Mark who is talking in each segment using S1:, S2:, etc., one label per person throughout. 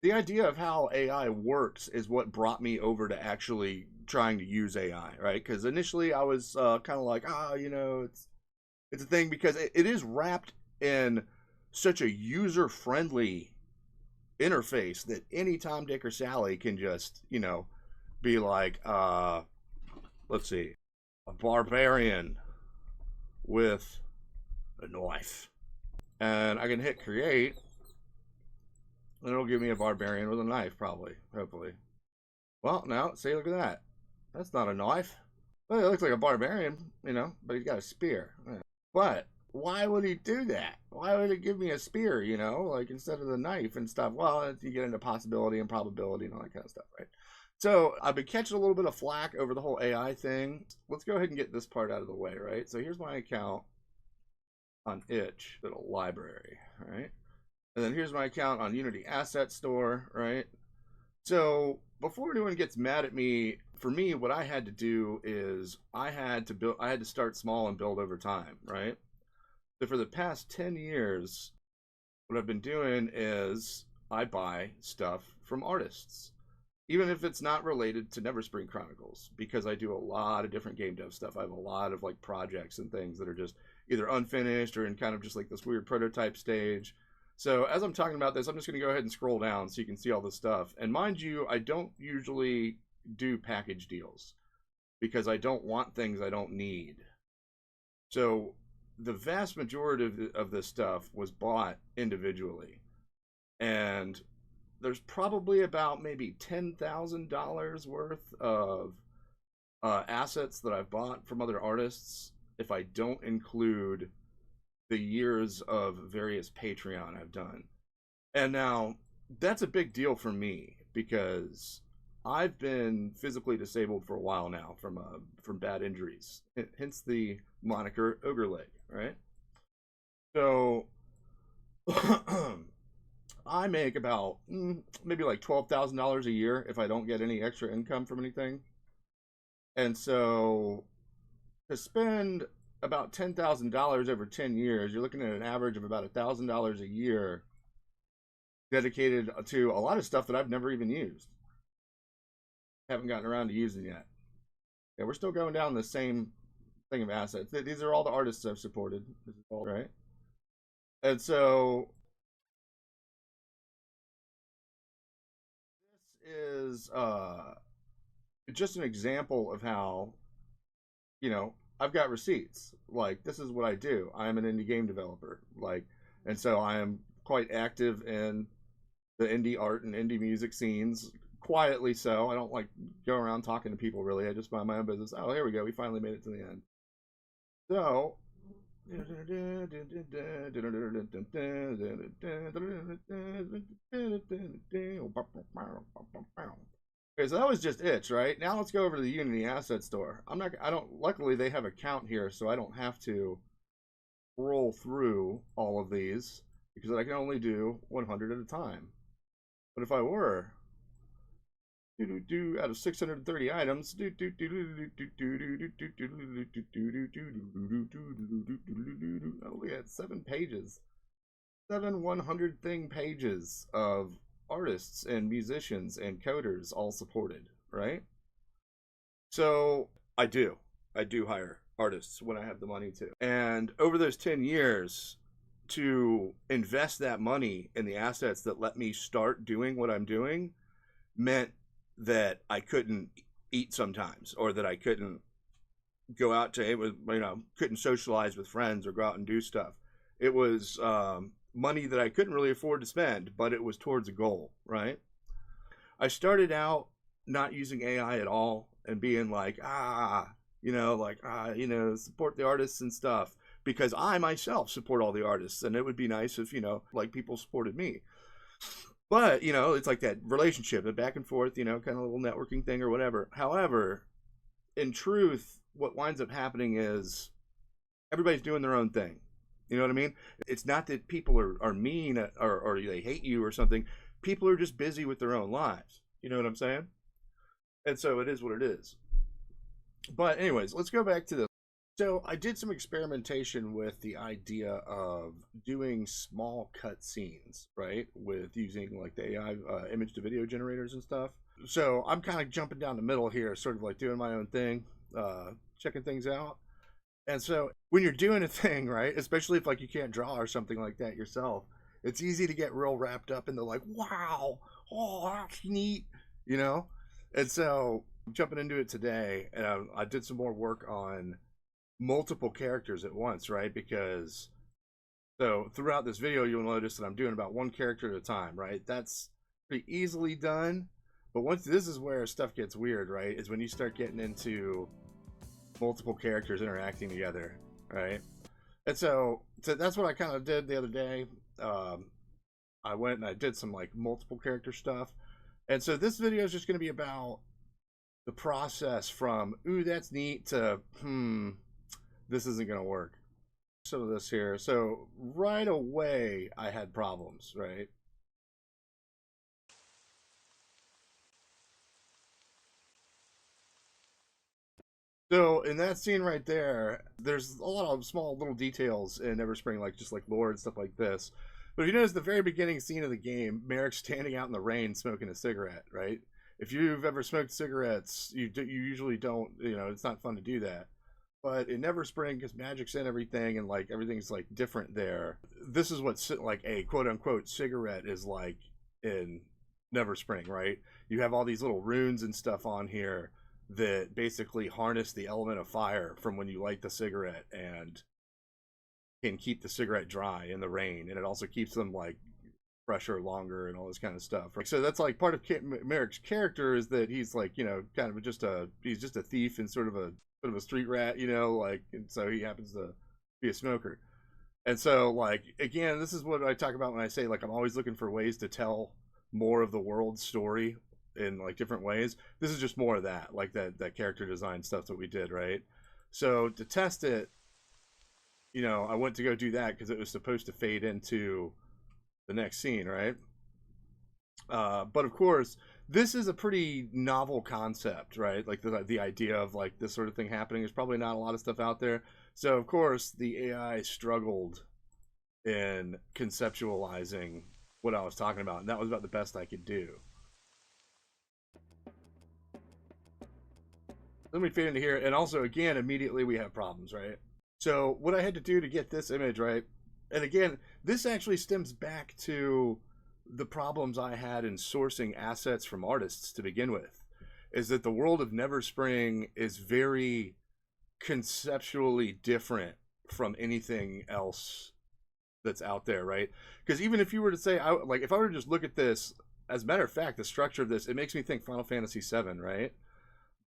S1: the idea of how AI works is what brought me over to actually trying to use AI, right? Because initially I was kind of like, it's a thing because it is wrapped in such a user-friendly interface that any Tom, Dick, or Sally can just, be like, let's see, a barbarian with a knife. And I can hit create, and it'll give me a barbarian with a knife, probably, hopefully. Well, now, see, look at that. That's not a knife. Well, it looks like a barbarian, but he's got a spear. Yeah. But why would he do that? Why would it give me a spear, like instead of the knife and stuff? Well, you get into possibility and probability and all that kind of stuff, right? So I've been catching a little bit of flack over the whole AI thing. Let's go ahead and get this part out of the way, right? So here's my account on itch, little library, right? And then here's my account on Unity Asset Store, right? So before anyone gets mad at me, for me, what I had to do is I had to start small and build over time, right? So for the past 10 years, what I've been doing is I buy stuff from artists, even if it's not related to Neverspring Chronicles, because I do a lot of different game dev stuff. I have a lot of like projects and things that are just either unfinished or in kind of just like this weird prototype stage. So as I'm talking about this, I'm just going to go ahead and scroll down so you can see all this stuff. And mind you, I don't usually do package deals because I don't want things I don't need. So the vast majority of this stuff was bought individually. And there's probably about maybe $10,000 worth of assets that I've bought from other artists if I don't include the years of various Patreon I've done. And now that's a big deal for me because I've been physically disabled for a while now from bad injuries, hence the moniker Ogre Leg, right? So I make about maybe like $12,000 a year if I don't get any extra income from anything. And so to spend about $10,000 over 10 years, you're looking at an average of about $1,000 a year dedicated to a lot of stuff that I've never even used. Haven't gotten around to using yet. Yeah, we're still going down the same thing of assets. These are all the artists I've supported. This is all right. And so this is just an example of how, I've got receipts. Like, this is what I do. I'm an indie game developer. And so I am quite active in the indie art and indie music scenes, quietly so. I don't like go around talking to people really. I just mind my own business. Oh, here we go. We finally made it to the end. So okay, so that was just itch, right? Now let's go over to the Unity Asset Store. Luckily they have a count here, so I don't have to roll through all of these because I can only do 100 at a time. But if I were, out of 630 items, oh, we had 7 pages. 7 100 thing pages of artists and musicians and coders all supported, right? So I do hire artists when I have the money to. And over those 10 years, to invest that money in the assets that let me start doing what I'm doing meant that I couldn't eat sometimes, or that I couldn't go out to, couldn't socialize with friends or go out and do stuff. It was money that I couldn't really afford to spend, but it was towards a goal, right? I started out not using AI at all and being like, support the artists and stuff, because I myself support all the artists, and it would be nice if, people supported me. But, it's like that relationship, the back and forth, kind of little networking thing or whatever. However, in truth, what winds up happening is everybody's doing their own thing. You know what I mean? It's not that people are mean or they hate you or something. People are just busy with their own lives. You know what I'm saying? And so it is what it is. But anyways, let's go back to this. So I did some experimentation with the idea of doing small cut scenes, right? With using like the AI image to video generators and stuff. So I'm kind of jumping down the middle here, sort of like doing my own thing, checking things out. And so when you're doing a thing, right, especially if like you can't draw or something like that yourself, it's easy to get real wrapped up in the like, wow, oh, that's neat, you know? And so jumping into it today, and I did some more work on multiple characters at once, right? Because so throughout this video, you'll notice that I'm doing about one character at a time, right? That's pretty easily done. But once this is where stuff gets weird, right? Is when you start getting into multiple characters interacting together, right? And so that's what I kind of did the other day. I went and I did some like multiple character stuff. And so this video is just going to be about the process from, ooh, that's neat, to, this isn't going to work. Some of this here. So right away, I had problems, right? So in that scene right there, there's a lot of small little details in Neverspring, like just like lore and stuff like this. But if you notice the very beginning scene of the game, Merrick's standing out in the rain smoking a cigarette, right? If you've ever smoked cigarettes, you usually don't, it's not fun to do that. But in Neverspring, because magic's in everything and like everything's like different there, this is what like a quote unquote cigarette is like in Neverspring, right? You have all these little runes and stuff on here that basically harness the element of fire from when you light the cigarette and can keep the cigarette dry in the rain, and it also keeps them like fresher longer and all this kind of stuff. So that's like part of Merrick's character, is that he's like, kind of he's just a thief and sort of a street rat, like, and so he happens to be a smoker. And so like, again, this is what I talk about when I say like I'm always looking for ways to tell more of the world's story in like different ways. This is just more of that, like that character design stuff that we did, right? So to test it, I went to go do that because it was supposed to fade into the next scene, right? But of course, this is a pretty novel concept, right? Like the idea of like this sort of thing happening. There's probably not a lot of stuff out there. So of course, the AI struggled in conceptualizing what I was talking about, and that was about the best I could do. Let me fade into here, and also again, immediately we have problems, right? So what I had to do to get this image right, and again, this actually stems back to the problems I had in sourcing assets from artists to begin with, is that the world of Neverspring is very conceptually different from anything else that's out there, right? Because even if you were to say, if I were to just look at this, as a matter of fact, the structure of this, it makes me think Final Fantasy VII, right?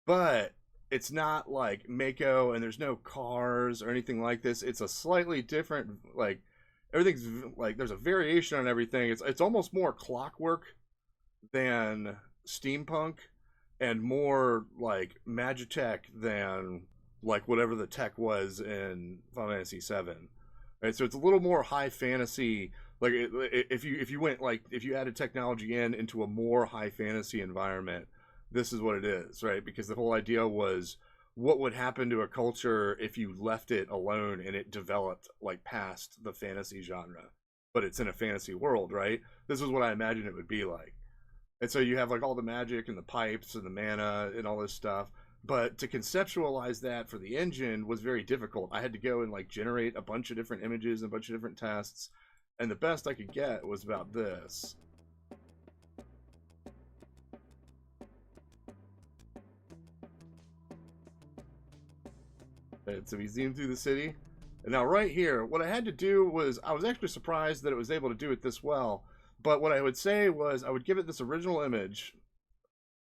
S1: But it's not like Mako, and there's no cars or anything like this. It's a slightly different, like, everything's like, there's a variation on everything. It's almost more clockwork than steampunk, and more like Magitech than like whatever the tech was in Final Fantasy VII. Right, so it's a little more high fantasy. Like if you went, like, if you added technology into a more high fantasy environment, this is what it is, right? Because the whole idea was, what would happen to a culture if you left it alone and it developed like past the fantasy genre, but it's in a fantasy world, right? This is what I imagine it would be like. And so you have like all the magic and the pipes and the mana and all this stuff. But to conceptualize that for the engine was very difficult. I had to go and like generate a bunch of different images and a bunch of different tests. And the best I could get was about this. And so we zoomed through the city. And now right here, what I had to do was, I was actually surprised that it was able to do it this well. But what I would say was, I would give it this original image,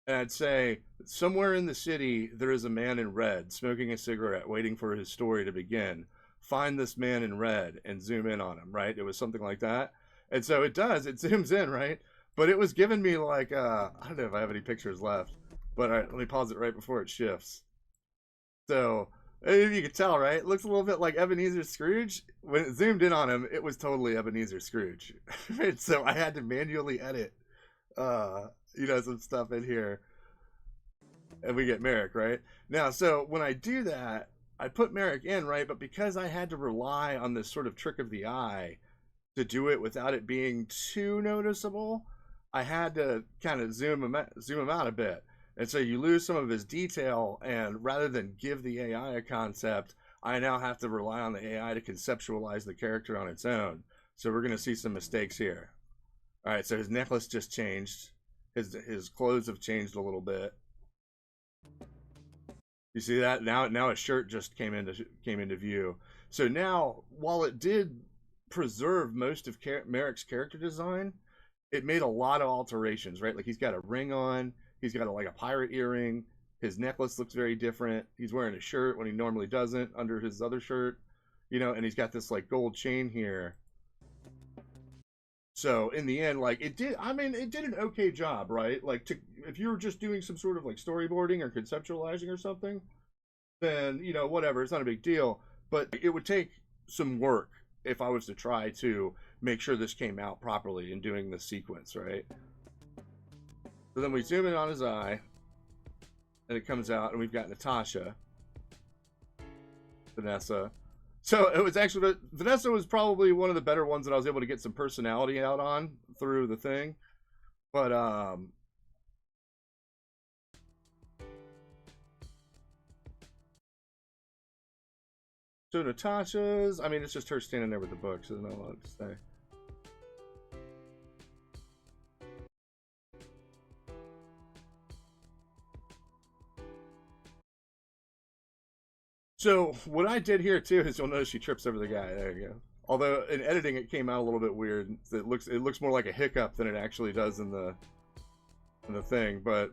S1: and I'd say, somewhere in the city, there is a man in red smoking a cigarette, waiting for his story to begin. Find this man in red and zoom in on him, right? It was something like that. And so it does, it zooms in, right? But it was giving me like, I don't know if I have any pictures left, but all right, let me pause it right before it shifts. So, you can tell, right? It looks a little bit like Ebenezer Scrooge. When it zoomed in on him, it was totally Ebenezer Scrooge. So I had to manually edit, some stuff in here. And we get Merrick, right? Now, so when I do that, I put Merrick in, right? But because I had to rely on this sort of trick of the eye to do it without it being too noticeable, I had to kind of zoom him out a bit. And so you lose some of his detail, and rather than give the AI a concept, I now have to rely on the AI to conceptualize the character on its own. So we're going to see some mistakes here. All right, so his necklace just changed. His clothes have changed a little bit. You see that? Now a shirt just came into view. So now, while it did preserve most of Merrick's character design, it made a lot of alterations, right? Like he's got a ring on, he's got like a pirate earring, his necklace looks very different. He's wearing a shirt when he normally doesn't under his other shirt, you know, and he's got this like gold chain here. So in the end, like it did, I mean, it did an okay job, right? Like if you were just doing some sort of like storyboarding or conceptualizing or something, then, you know, whatever, it's not a big deal. But it would take some work if I was to try to make sure this came out properly in doing the sequence, right? So then we zoom in on his eye, and it comes out, and we've got Natasha, Vanessa. So it was actually, Vanessa was probably one of the better ones that I was able to get some personality out on through the thing. But so Natasha's, I mean, it's just her standing there with the book, so there's not a lot to say. So what I did here too is you'll notice she trips over the guy. There you go. Although in editing it came out a little bit weird. It looks more like a hiccup than it actually does in the thing. But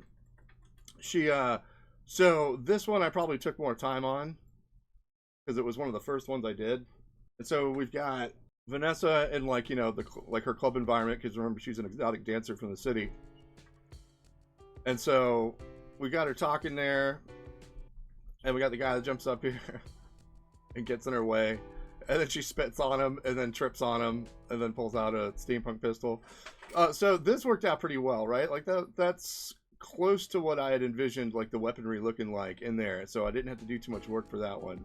S1: she so this one I probably took more time on because it was one of the first ones I did. And so we've got Vanessa in like, you know, the like her club environment, because remember she's an exotic dancer from the city. And so we got her talking there, and we got the guy that jumps up here and gets in her way, and then she spits on him and then trips on him and then pulls out a steampunk pistol. So this worked out pretty well, right? Like that's close to what I had envisioned, like the weaponry looking like in there. So I didn't have to do too much work for that one.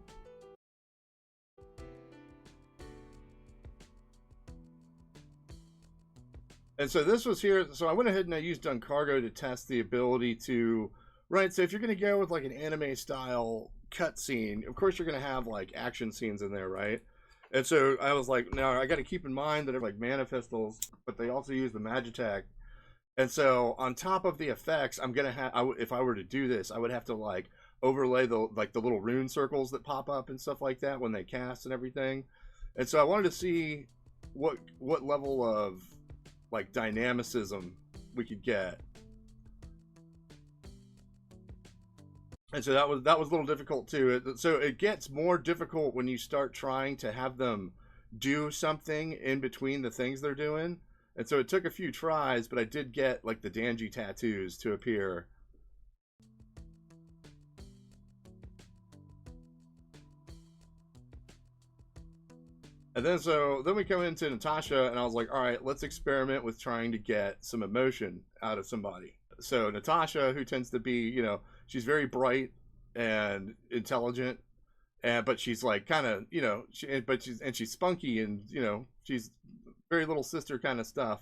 S1: And so this was here. So I went ahead and I used Uncargo to test the ability to, right? So if you're going to go with like an anime style cutscene, of course you're going to have like action scenes in there, right? And so I was like, now I got to keep in mind that they're like mana pistols, but they also use the Magitech. And so on top of the effects, I'm gonna have, if I were to do this, I would have to like overlay the like the little rune circles that pop up and stuff like that when they cast and everything. And so I wanted to see what level of like dynamicism we could get. And so that was a little difficult too. So it gets more difficult when you start trying to have them do something in between the things they're doing. And so it took a few tries, but I did get like the Danji tattoos to appear. And then we come into Natasha, and I was like, all right, let's experiment with trying to get some emotion out of somebody. So Natasha, who tends to be, you know, she's very bright and intelligent, but she's like kind of, you know, she's spunky, and you know, she's very little sister kind of stuff.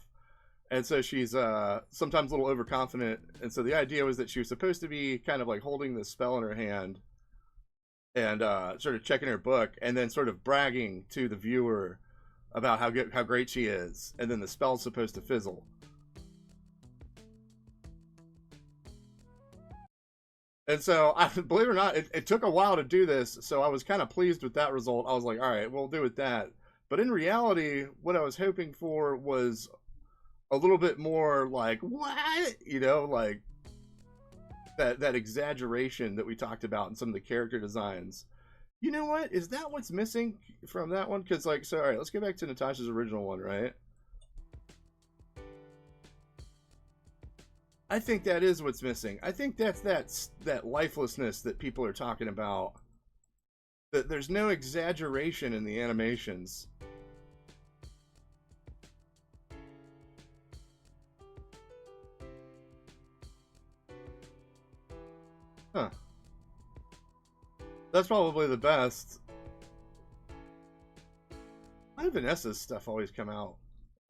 S1: And so she's sometimes a little overconfident. And so the idea was that she was supposed to be kind of like holding this spell in her hand and sort of checking her book, and then sort of bragging to the viewer about how great she is, and then the spell's supposed to fizzle. And so, believe it or not, it took a while to do this, so I was kind of pleased with that result. I was like, all right, we'll do with that. But in reality, what I was hoping for was a little bit more like, what? You know, like that exaggeration that we talked about in some of the character designs. You know what? Is that what's missing from that one? Because, like, so, all right, let's get back to Natasha's original one, right? I think that is what's missing. I think that's that lifelessness that people are talking about. That there's no exaggeration in the animations. Huh. That's probably the best. Why did Vanessa's stuff always come out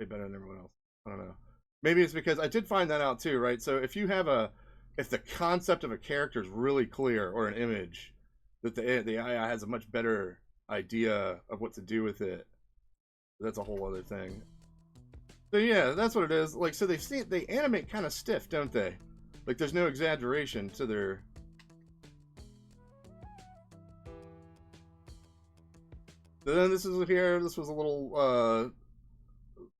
S1: way better than everyone else? I don't know. Maybe it's because I did find that out too, right? So if you have if the concept of a character is really clear, or an image, that the AI has a much better idea of what to do with it. That's a whole other thing. So yeah, that's what it is. Like, so they animate kind of stiff, don't they? Like, there's no exaggeration to their. Then this is here. This was a little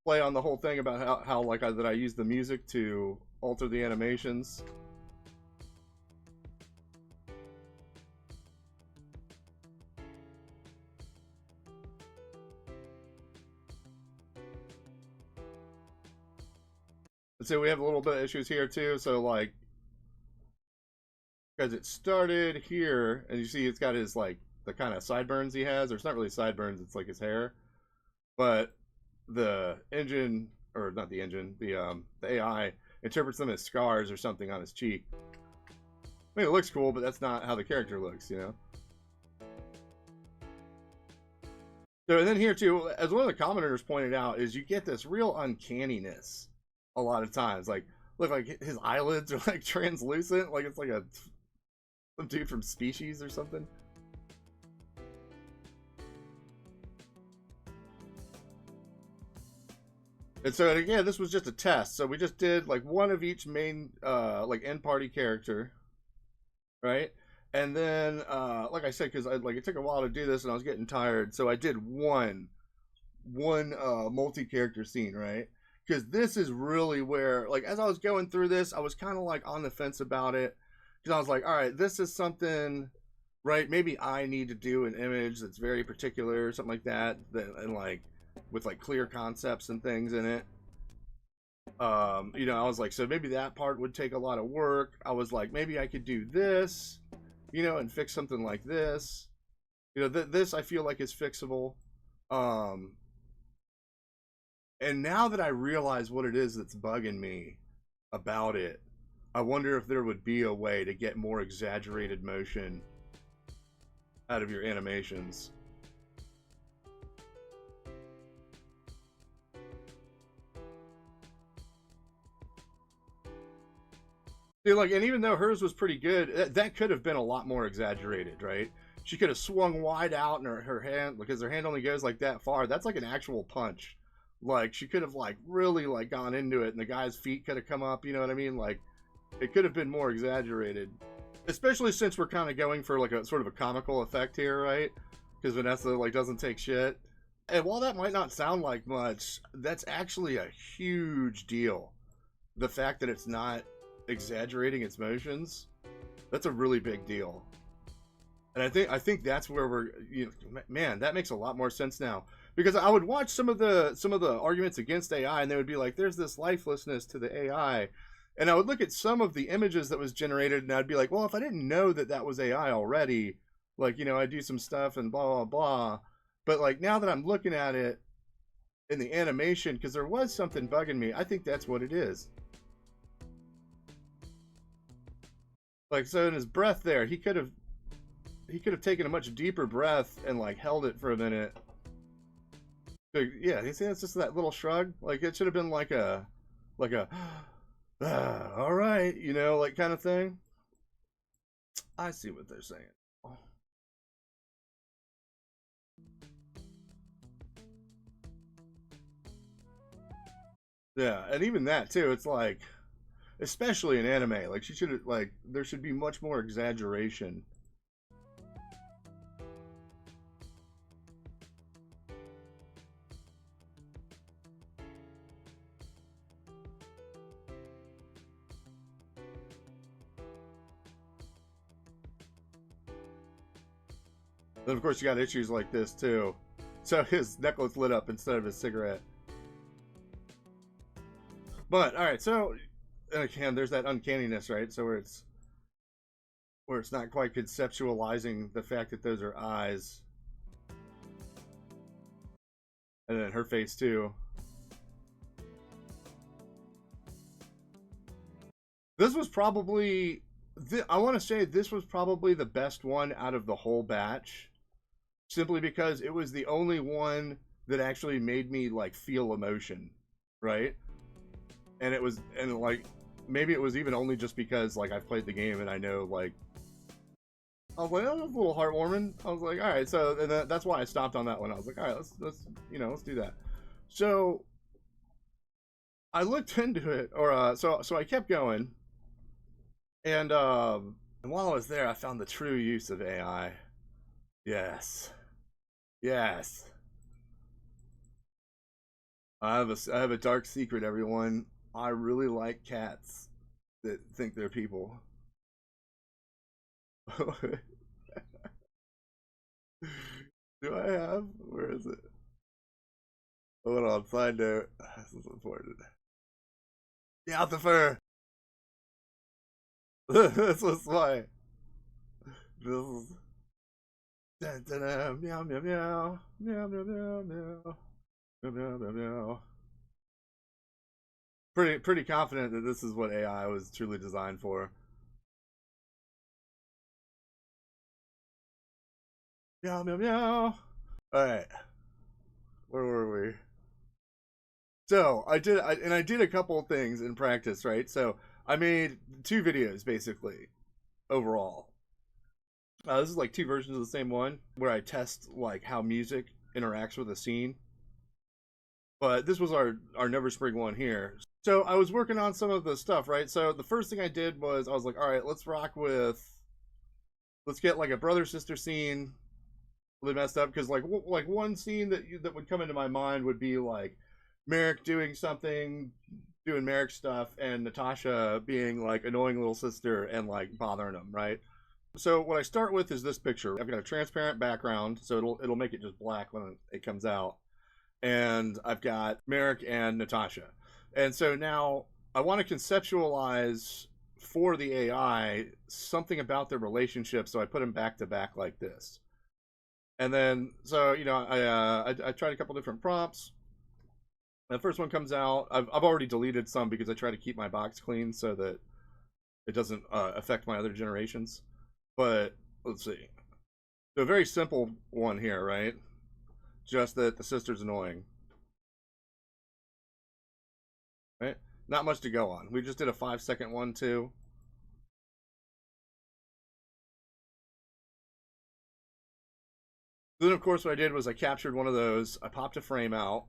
S1: play on the whole thing about how like that I use the music to alter the animations. So we have a little bit of issues here too. So like, because it started here, and you see it's got his like the kind of sideburns he has, or it's not really sideburns, it's like his hair. But the engine, or not the engine, the AI interprets them as scars or something on his cheek. I mean, it looks cool, but that's not how the character looks, you know. So, and then here too, as one of the commenters pointed out, is you get this real uncanniness a lot of times. Like, look, like his eyelids are like translucent, like it's like some dude from Species or something. And so again, this was just a test. So we just did like one of each main like end party character, right? And then like I said, because it took a while to do this and I was getting tired, so I did one multi-character scene, right? Because this is really where, like, as I was going through this, I was kind of like on the fence about it, because I was like, all right, this is something, right? Maybe I need to do an image that's very particular or something like that, and like with like clear concepts and things in it. You know, I was like, so maybe that part would take a lot of work. I was like, maybe I could do this, you know, and fix something like this. You know, this I feel like is fixable. And now that I realize what it is that's bugging me about it, I wonder if there would be a way to get more exaggerated motion out of your animations. See, like, and even though hers was pretty good, that could have been a lot more exaggerated, right? She could have swung wide out, and her hand, because her hand only goes like that far. That's like an actual punch. Like, she could have like really like gone into it, and the guy's feet could have come up. You know what I mean? Like, it could have been more exaggerated, especially since we're kind of going for like a sort of a comical effect here, right? Because Vanessa like doesn't take shit. And while that might not sound like much, that's actually a huge deal. The fact that it's not exaggerating its motions, that's a really big deal. And I think that's where we're, you know, man, that makes a lot more sense now. Because I would watch some of the arguments against AI, and they would be like, there's this lifelessness to the AI. And I would look at some of the images that was generated, and I'd be like, well, if I didn't know that that was AI already, like, you know, I do some stuff and blah blah blah. But like, now that I'm looking at it in the animation, because there was something bugging me, I think that's what it is. Like, so in his breath there, he could have taken a much deeper breath and like held it for a minute. So, yeah, you see, that's just that little shrug. Like, it should have been like a all right, you know, like kind of thing. I see what they're saying. Yeah, and even that too. It's like, especially in anime, like she should like there should be much more exaggeration. Then of course you got issues like this too. So his necklace lit up instead of his cigarette. But all right, so and again, there's that uncanniness, right? So where it's not quite conceptualizing the fact that those are eyes, and then her face too. This was probably I want to say this was probably the best one out of the whole batch, simply because it was the only one that actually made me like feel emotion, right? And it was, and like, maybe it was even only just because like I've played the game and I know like, I was like, oh, that's a little heartwarming. I was like, all right, so and that's why I stopped on that one. I was like, all right, let's let's do that. So I looked into it, or so I kept going, and while I was there, I found the true use of AI. Yes, yes. I have a dark secret, everyone. I really like cats that think they're people. Do I have? Where is it? Hold on, side note. This is important. The Altifer! This was my. This is. Dun, dun, dun, meow, meow, meow. Meow, meow, meow, meow. Meow, meow, meow, meow. Pretty confident that this is what AI was truly designed for. Meow, meow, meow. Alright. Where were we? So I did a couple of things in practice, right? So I made 2 videos basically overall. This is like 2 versions of the same one where I test like how music interacts with a scene. But this was our Neverspring one here. So I was working on some of the stuff, right? So the first thing I did was I was like, all right, let's get like a brother sister scene. Really messed up because like one scene that would come into my mind would be like Merrick doing something, doing Merrick stuff, and Natasha being like annoying little sister and like bothering him, right? So what I start with is this picture. I've got a transparent background, so it'll make it just black when it comes out, and I've got Merrick and Natasha, and so now I want to conceptualize for the AI something about their relationship, so I put them back to back like this. And then, so I tried a couple different prompts. The first one comes out. I've already deleted some because I try to keep my box clean so that it doesn't affect my other generations. But let's see. So a very simple one here, right? Just that the sister's annoying, right? Not much to go on. We just did a 5-second one too. Then of course what I did was I captured one of those. I popped a frame out.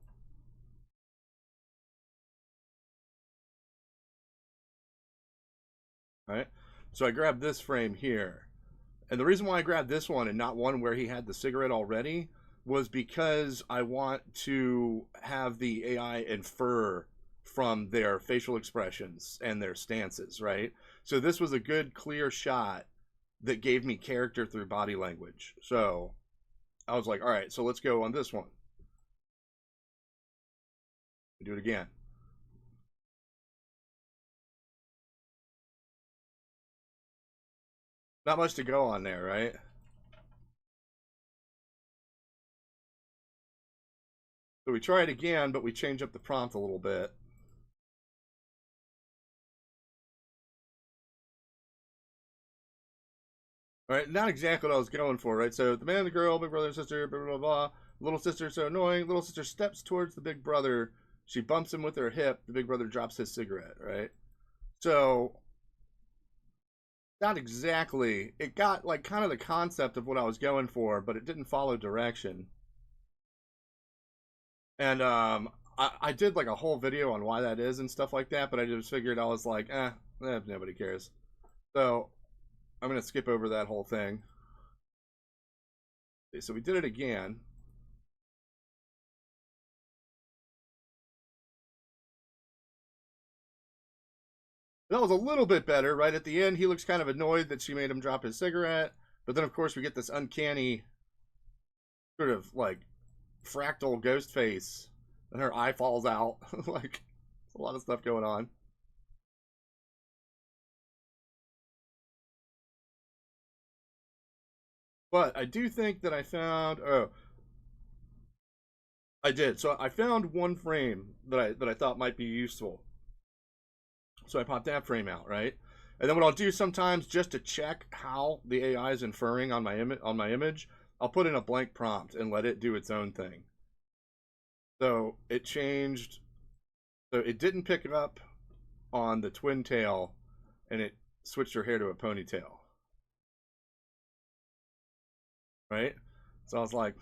S1: Right? So I grabbed this frame here. And the reason why I grabbed this one and not one where he had the cigarette already was because I want to have the AI infer from their facial expressions and their stances, right? So this was a good, clear shot that gave me character through body language. So I was like, all right, so let's go on this one. Do it again. Not much to go on there, right? So we try it again, but we change up the prompt a little bit. All right, not exactly what I was going for, right? So the man and the girl, big brother and sister, blah, blah, blah. Little sister so annoying. Little sister steps towards the big brother. She bumps him with her hip. The big brother drops his cigarette, right? So, not exactly. It got like kind of the concept of what I was going for, but it didn't follow direction. And I did like a whole video on why that is and stuff like that, but I just figured I was like, nobody cares. So I'm gonna skip over that whole thing. Okay, so we did it again. That was a little bit better, right? At the end, he looks kind of annoyed that she made him drop his cigarette. But then, of course, we get this uncanny sort of like fractal ghost face, and her eye falls out. Like, a lot of stuff going on. But I do think that I found. Oh, I did. So I found one frame that I thought might be useful. So I popped that frame out, right? And then what I'll do sometimes, just to check how the AI is inferring on my image, I'll put in a blank prompt and let it do its own thing. So it changed. So it didn't pick it up on the twin tail, and it switched her hair to a ponytail. Right? So I was like,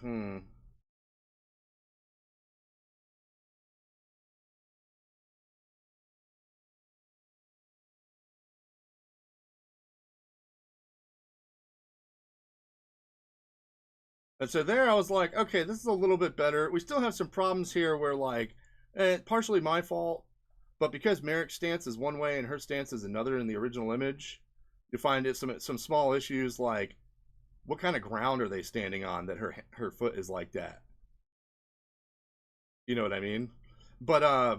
S1: And so there I was like, okay, this is a little bit better. We still have some problems here where, like, partially my fault, but because Merrick's stance is one way and her stance is another in the original image, you find it some small issues, like what kind of ground are they standing on that her foot is like that? You know what I mean? But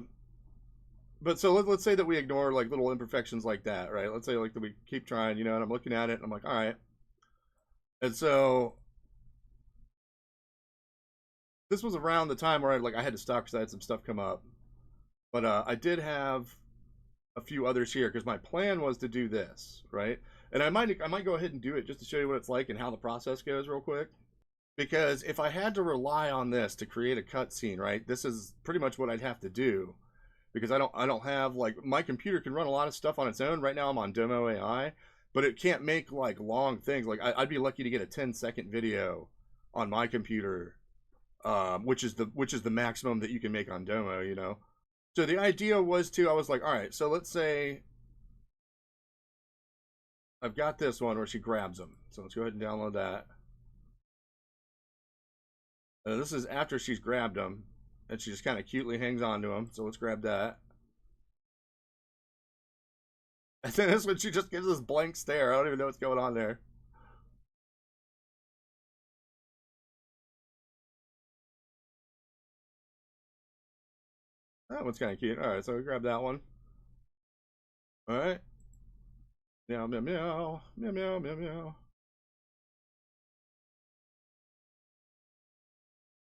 S1: but so let's say that we ignore like little imperfections like that, right? Let's say like that we keep trying, and I'm looking at it and I'm like, all right. And so this was around the time where I had to stop because I had some stuff come up. But I did have a few others here because my plan was to do this, right? And I might go ahead and do it just to show you what it's like and how the process goes real quick. Because if I had to rely on this to create a cutscene, right, this is pretty much what I'd have to do. Because I don't have, like, my computer can run a lot of stuff on its own. Right now I'm on Domo AI, but it can't make like long things. Like I'd be lucky to get a 10-second video on my computer, which is the maximum that you can make on Domo, So the idea was I was like, all right, so let's say I've got this one where she grabs him. So let's go ahead and download that. This is after she's grabbed him, and she just kind of cutely hangs on to him. So let's grab that. And then this one, she just gives this blank stare. I don't even know what's going on there. That one's kind of cute. All right, so we grab that one. All right. Meow, meow, meow. Meow, meow, meow, meow.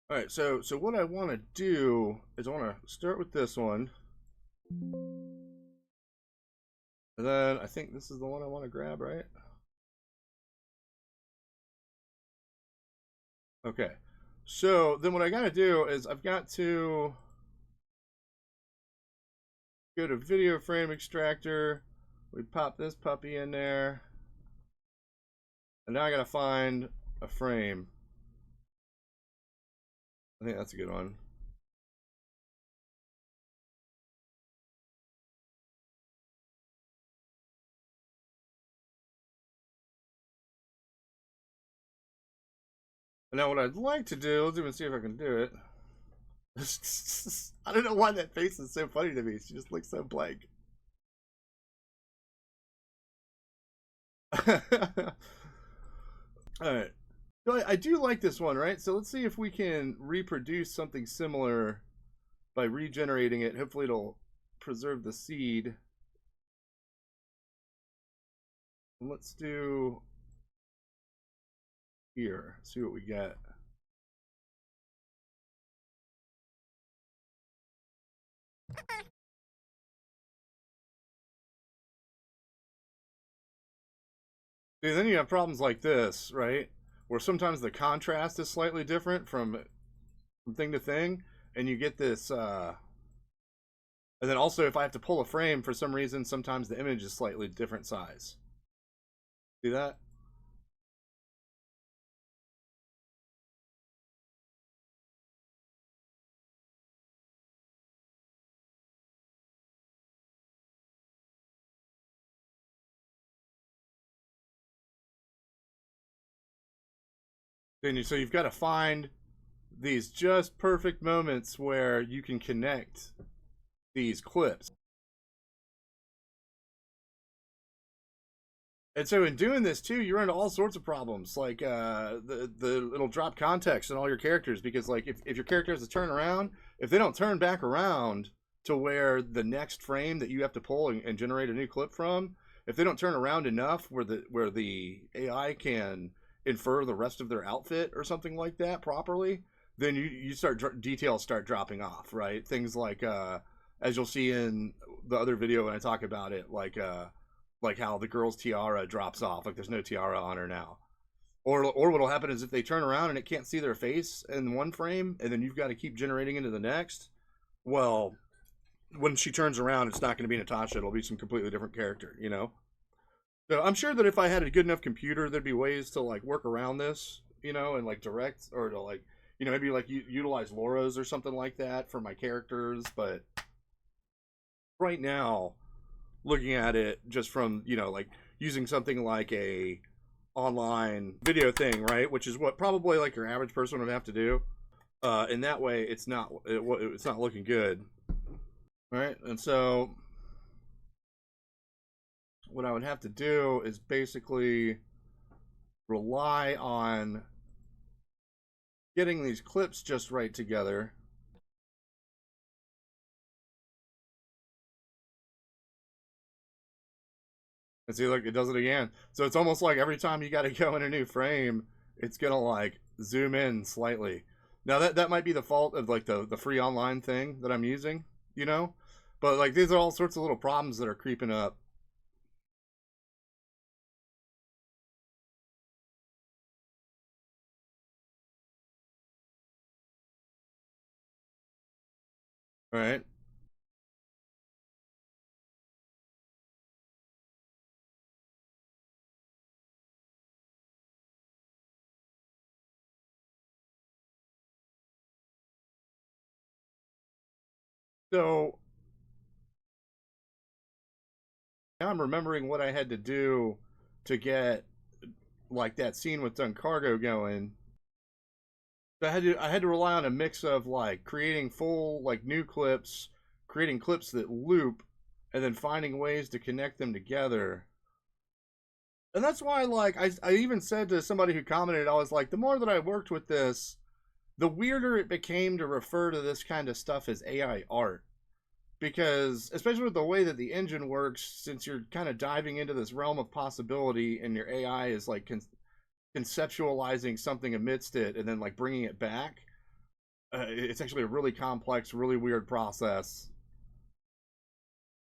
S1: All right, so what I want to do is I want to start with this one. And then I think this is the one I want to grab, right? Okay. So then what I got to do is I've got to go to video frame extractor. We pop this puppy in there. And now I got to find a frame. I think that's a good one. And now what I'd like to do, let's even see if I can do it. I don't know why that face is so funny to me. She just looks so blank. Alright. So I do like this one, right? So let's see if we can reproduce something similar by regenerating it. Hopefully it'll preserve the seed. And let's do here. See what we get. Dude, then you have problems like this, right? Where sometimes the contrast is slightly different from thing to thing, and you get this and then also if I have to pull a frame for some reason, sometimes the image is slightly different size. See that? So you've got to find these just perfect moments where you can connect these clips. And so in doing this too, you run into all sorts of problems. Like it'll drop context in all your characters because like if your character has to turn around, if they don't turn back around to where the next frame that you have to pull and generate a new clip from, if they don't turn around enough where the AI can infer the rest of their outfit or something like that properly, then details start dropping off, right? Things like as you'll see in the other video when I talk about it, like like how the girl's tiara drops off, like there's no tiara on her now. Or what'll happen is if they turn around and it can't see their face in one frame, and then you've got to keep generating into the next. Well, when she turns around, it's not going to be Natasha. It'll be some completely different character, you know. So I'm sure that if I had a good enough computer, there'd be ways to like work around this, you know, and like direct or to like, you know, maybe like utilize Laura's or something like that for my characters. But right now, looking at it just from, you know, like using something like a online video thing, right, which is what probably like your average person would have to do, in that way it's not looking good, right? And so what I would have to do is basically rely on getting these clips just right together. And see, look, it does it again. So it's almost like every time you got to go in a new frame, it's gonna like zoom in slightly. Now that might be the fault of like the free online thing that I'm using, you know, but like these are all sorts of little problems that are creeping up. All right. So now I'm remembering what I had to do to get like that scene with Duncargo going. I had to rely on a mix of like creating full like new clips, creating clips that loop, and then finding ways to connect them together. And that's why like I even said to somebody who commented, I was like, the more that I worked with this, the weirder it became to refer to this kind of stuff as AI art. Because especially with the way that the engine works, since you're kind of diving into this realm of possibility and your AI is like conceptualizing something amidst it and then like bringing it back, it's actually a really complex, really weird process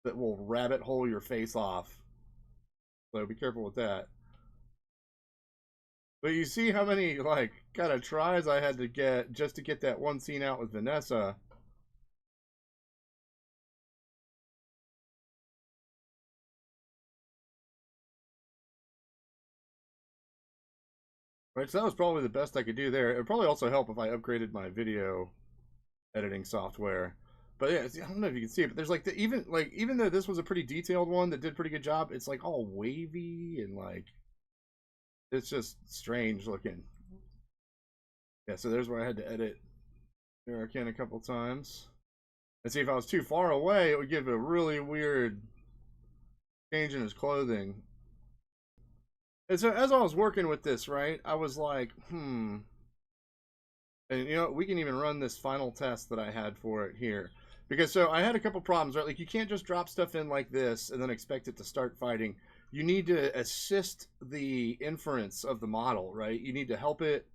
S1: that will rabbit hole your face off. So be careful with that. But you see how many like kind of tries I had to get just to get that one scene out with Vanessa. Right, so that was probably the best I could do there. It would probably also help if I upgraded my video editing software. But yeah, I don't know if you can see it, but there's like even though this was a pretty detailed one that did a pretty good job, it's like all wavy and like it's just strange looking. Yeah, so there's where I had to edit American a couple times. And see if I was too far away, it would give a really weird change in his clothing. And so as I was working with this, right, I was like, and you know, we can even run this final test that I had for it here. Because so I had a couple problems, right? Like you can't just drop stuff in like this and then expect it to start fighting. You need to assist the inference of the model, right? You need to help it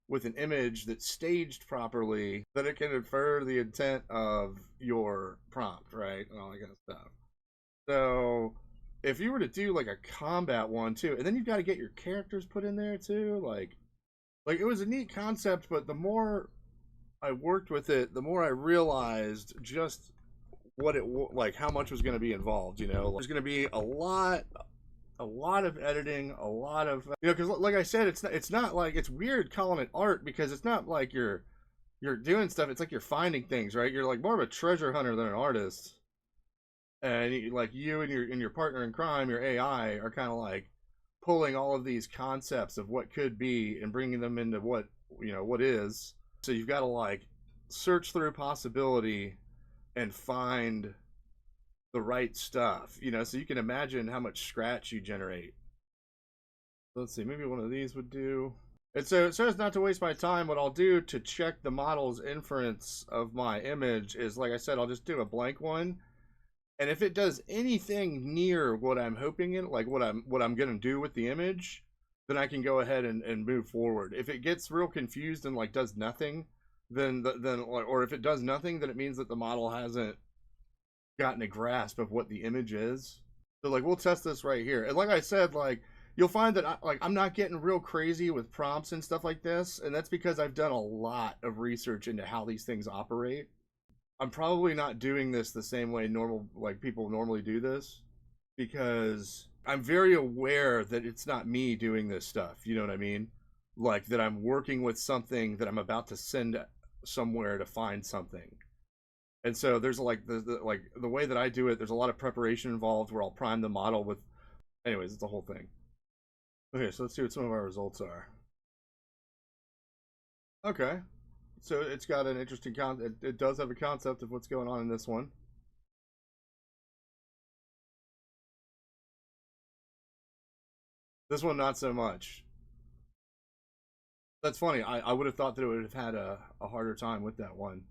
S1: with an image that's staged properly, that it can infer the intent of your prompt, right? And all that kind of stuff. So if you were to do like a combat one too, and then you've got to get your characters put in there too, like it was a neat concept, but the more I worked with it, the more I realized just what it like how much was going to be involved. You know, there's going to be a lot of editing, a lot of you know, because like I said, it's not like it's weird calling it art because it's not like you're doing stuff. It's like you're finding things, right? You're like more of a treasure hunter than an artist, and like you and your partner in crime, your AI, are kind of like pulling all of these concepts of what could be and bringing them into what you know what is. So you've got to like search through possibility and find the right stuff, you know, so you can imagine how much scratch you generate. Let's see, maybe one of these would do. And so as not to waste my time, what I'll do to check the model's inference of my image is, like I said, I'll just do a blank one. And if it does anything near what I'm hoping in, like what I'm gonna do with the image, then I can go ahead and move forward. If it gets real confused and like does nothing, then or if it does nothing, then it means that the model hasn't gotten a grasp of what the image is. So like we'll test this right here. And like I said, like you'll find that I'm not getting real crazy with prompts and stuff like this, and that's because I've done a lot of research into how these things operate. I'm probably not doing this the same way normal like people normally do this because I'm very aware that it's not me doing this stuff. You know what I mean? Like that I'm working with something that I'm about to send somewhere to find something. And so there's like like the way that I do it, there's a lot of preparation involved where I'll prime the model with anyways, it's a whole thing. Okay, so let's see what some of our results are. Okay. So it's got an interesting it does have a concept of what's going on in this one. This one not so much. That's funny. I would have thought that it would have had a harder time with that one.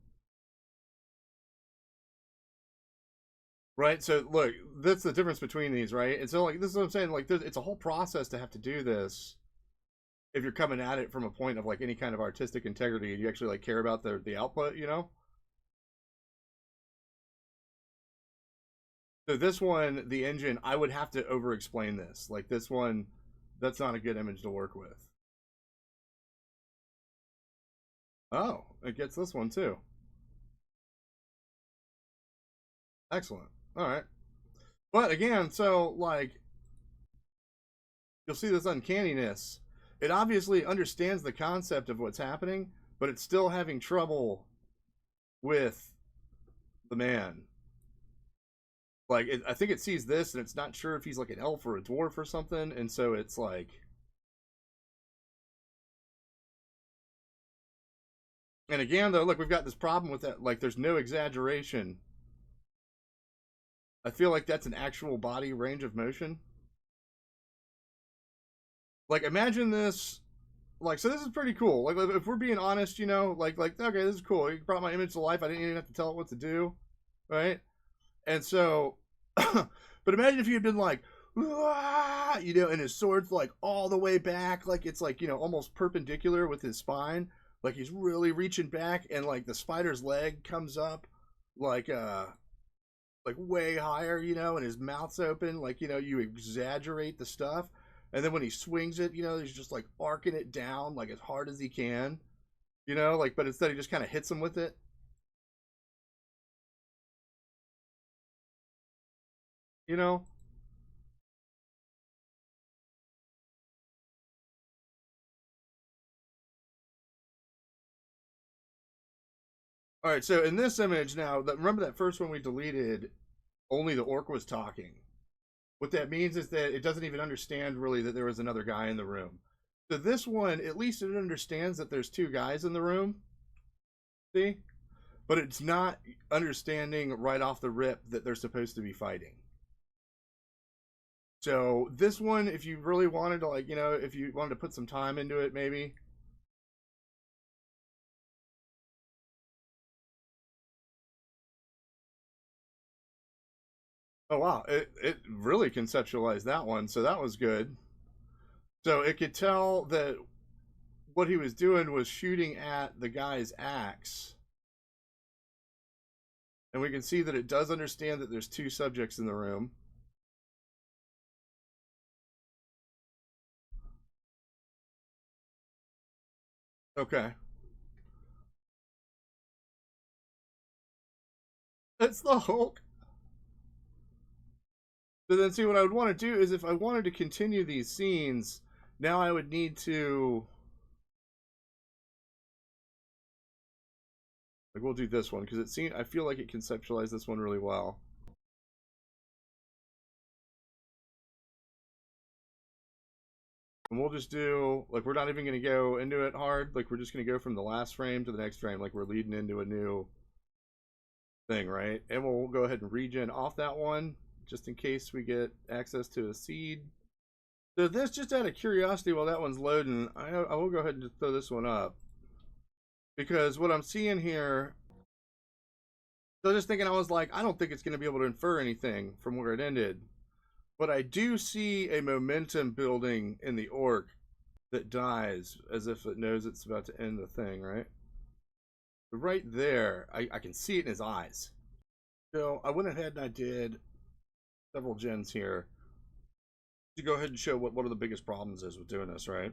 S1: Right? So look, that's the difference between these, right? And so like this is what I'm saying, like it's a whole process to have to do this if you're coming at it from a point of like any kind of artistic integrity and you actually like care about the output, you know? So this one, the engine, I would have to over explain this. Like this one, that's not a good image to work with. Oh, it gets this one too. Excellent. All right. But again, so like you'll see this uncanniness. It obviously understands the concept of what's happening, but it's still having trouble with the man. Like I think it sees this and it's not sure if he's like an elf or a dwarf or something, and so it's like. And again, though, look, we've got this problem with that. Like, there's no exaggeration. I feel like that's an actual body range of motion. Like, imagine this. Like, so this is pretty cool. Like, if we're being honest, you know, like, okay, this is cool. You brought my image to life. I didn't even have to tell it what to do, right? And so, but imagine if you had been like, you know, and his sword's like all the way back, like it's like, you know, almost perpendicular with his spine, like he's really reaching back, and like the spider's leg comes up, like like way higher, you know, and his mouth's open, like, you know, you exaggerate the stuff, and then when he swings it, you know, he's just like arcing it down like as hard as he can, you know, like, but instead he just kind of hits him with it, you know. All right, so in this image now, remember that first one we deleted, only the orc was talking. What that means is that it doesn't even understand really that there was another guy in the room. So this one, at least it understands that there's two guys in the room. See? But it's not understanding right off the rip that they're supposed to be fighting. So this one, if you really wanted to, like, you know, if you wanted to put some time into it, maybe. Oh wow, it really conceptualized that one, so that was good. So it could tell that what he was doing was shooting at the guy's axe. And we can see that it does understand that there's two subjects in the room. Okay. It's the Hulk. So then see what I would want to do is if I wanted to continue these scenes, now I would need to like we'll do this one because I feel like it conceptualized this one really well. And we'll just do like we're not even gonna go into it hard, like we're just gonna go from the last frame to the next frame, like we're leading into a new thing, right? And we'll go ahead and regen off that one just in case we get access to a seed. So this, just out of curiosity, while that one's loading, I will go ahead and just throw this one up because what I'm seeing here. So just thinking, I was like, I don't think it's going to be able to infer anything from where it ended, but I do see a momentum building in the orc that dies as if it knows it's about to end the thing, right? Right there, I can see it in his eyes. So I went ahead and I did several gens here to go ahead and show what one of the biggest problems is with doing this, right?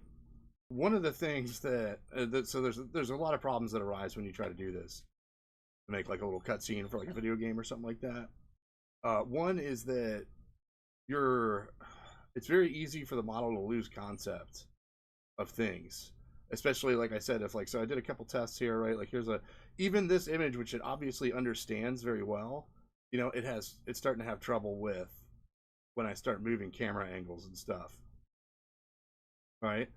S1: One of the things so there's a lot of problems that arise when you try to do this, to make like a little cutscene for like a video game or something like that. One is that it's very easy for the model to lose concept of things, especially like I said, if like, so I did a couple tests here, right? Like here's even this image, which it obviously understands very well, you know, it's starting to have trouble with when I start moving camera angles and stuff, right?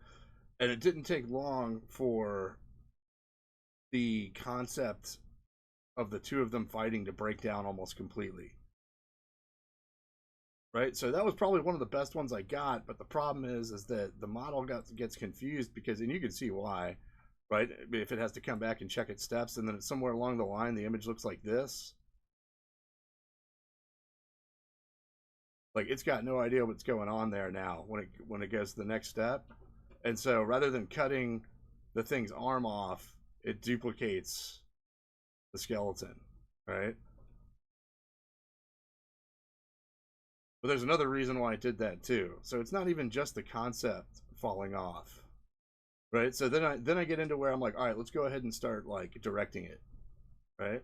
S1: And it didn't take long for the concept of the two of them fighting to break down almost completely. Right, so that was probably one of the best ones I got, but the problem is that the model gets confused because, and you can see why, right? If it has to come back and check its steps, and then it's somewhere along the line, the image looks like this. Like it's got no idea what's going on there now when it goes to the next step, and so rather than cutting the thing's arm off, it duplicates the skeleton, right? But there's another reason why I did that too. So it's not even just the concept falling off, right? So then I get into where I'm like, all right, let's go ahead and start like directing it, right?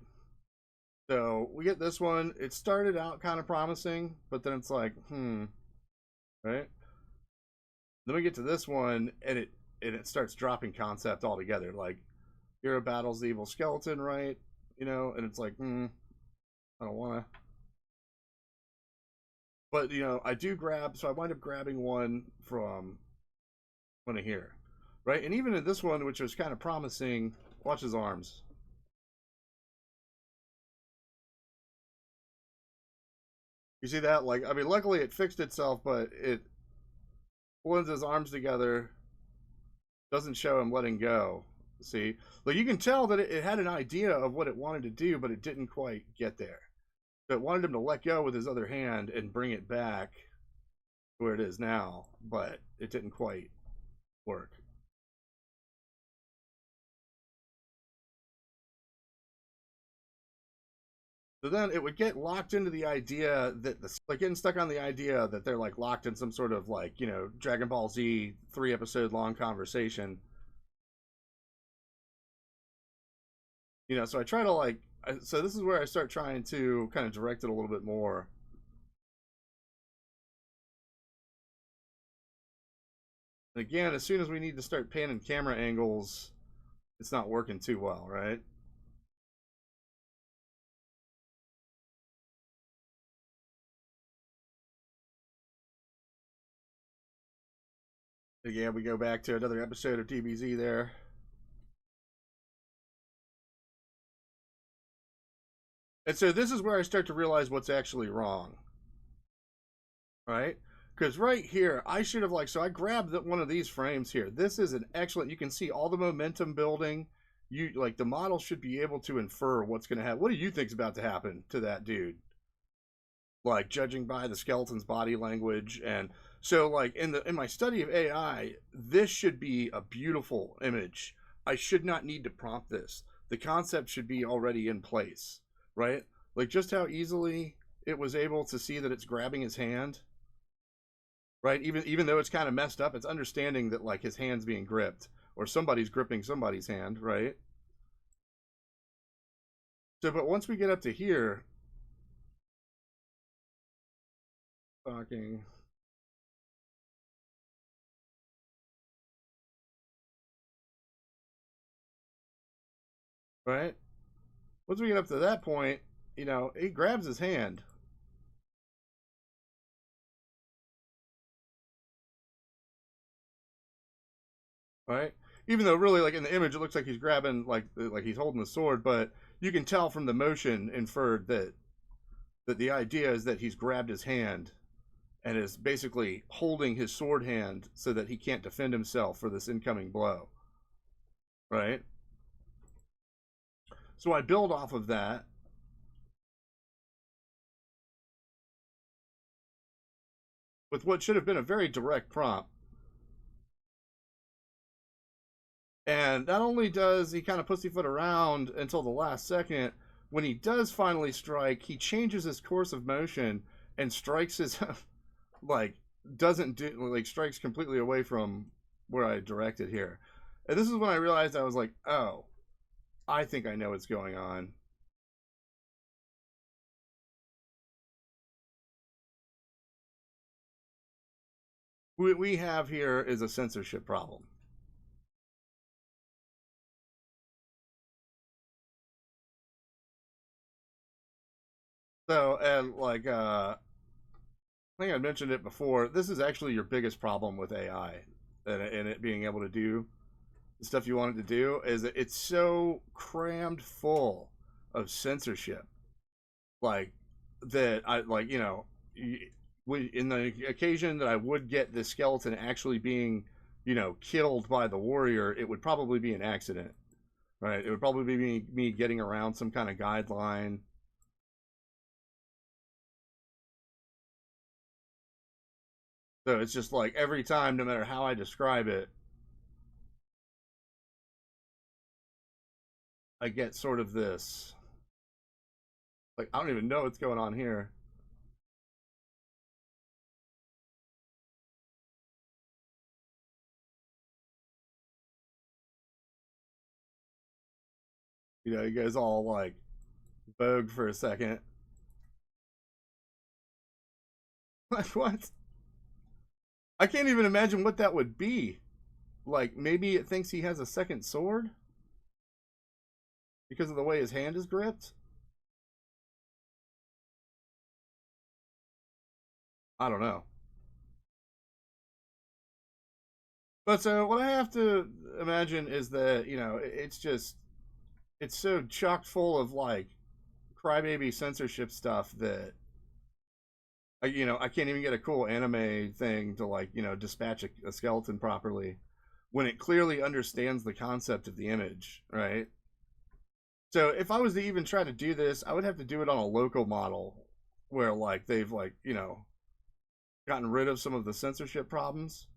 S1: So we get this one. It started out kind of promising, but then it's like, right? Then we get to this one, and it starts dropping concept altogether. Like, hero battles the evil skeleton, right? You know, and it's like, I don't want to. But, you know, I wind up grabbing one from one of here, right? And even in this one, which was kind of promising, watch his arms. You see that? Like, I mean, luckily it fixed itself, but it blends his arms together, doesn't show him letting go. See? Like, you can tell that it had an idea of what it wanted to do, but it didn't quite get there. It wanted him to let go with his other hand and bring it back where it is now, but it didn't quite work. So then it would get locked into the idea that like getting stuck on the idea that they're like locked in some sort of like, you know, Dragon Ball Z 3-episode long conversation. You know, so I try to like, so this is where I start trying to kind of direct it a little bit more. And again, as soon as we need to start panning camera angles, it's not working too well, right? Again, we go back to another episode of DBZ there. And so this is where I start to realize what's actually wrong. Right? Because right here, I should have like, so I grabbed one of these frames here. This is an excellent, you can see all the momentum building. You like the model should be able to infer what's going to happen. What do you think's about to happen to that dude? Like judging by the skeleton's body language. And so like in my study of AI, this should be a beautiful image. I should not need to prompt this. The concept should be already in place, right? Like just how easily it was able to see that it's grabbing his hand, right? Even though it's kind of messed up, it's understanding that like his hand's being gripped or somebody's gripping somebody's hand, right? So, but once we get up to here, talking, right? Once we get up to that point, you know, he grabs his hand. Right? Even though really like in the image it looks like he's grabbing like he's holding the sword, but you can tell from the motion inferred that the idea is that he's grabbed his hand and is basically holding his sword hand so that he can't defend himself for this incoming blow. Right? So I build off of that. With what should have been a very direct prompt. And not only does he kind of pussyfoot around until the last second, when he does finally strike, he changes his course of motion and strikes is like doesn't do like strikes completely away from where I directed here. And this is when I realized I was like, oh, I think I know what's going on. What we have here is a censorship problem. So, and like, I think I mentioned it before. This is actually your biggest problem with AI and it being able to do the stuff you want it to do. Is that it's so crammed full of censorship, like that. I like in the occasion that I would get the skeleton actually being killed by the warrior, it would probably be an accident, right? It would probably be me getting around some kind of guideline. So it's just like every time, no matter how I describe it, I get sort of this. Like, I don't even know what's going on here. You guys all like vogue for a second. Like, what? I can't even imagine what that would be. Like, maybe it thinks he has a second sword because of the way his hand is gripped. I don't know. But so what I have to imagine is that, it's so chock full of like crybaby censorship stuff that I can't even get a cool anime thing to like, dispatch a skeleton properly when it clearly understands the concept of the image, right? So if I was to even try to do this, I would have to do it on a local model where like they've like, gotten rid of some of the censorship problems.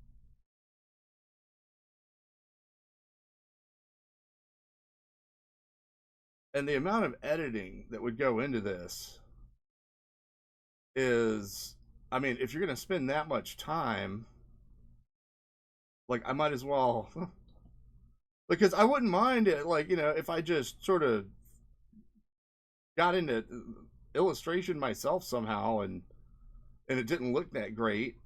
S1: And the amount of editing that would go into this is, I mean, if you're going to spend that much time, like I might as well because I wouldn't mind it like, if I just sort of got into illustration myself somehow and it didn't look that great.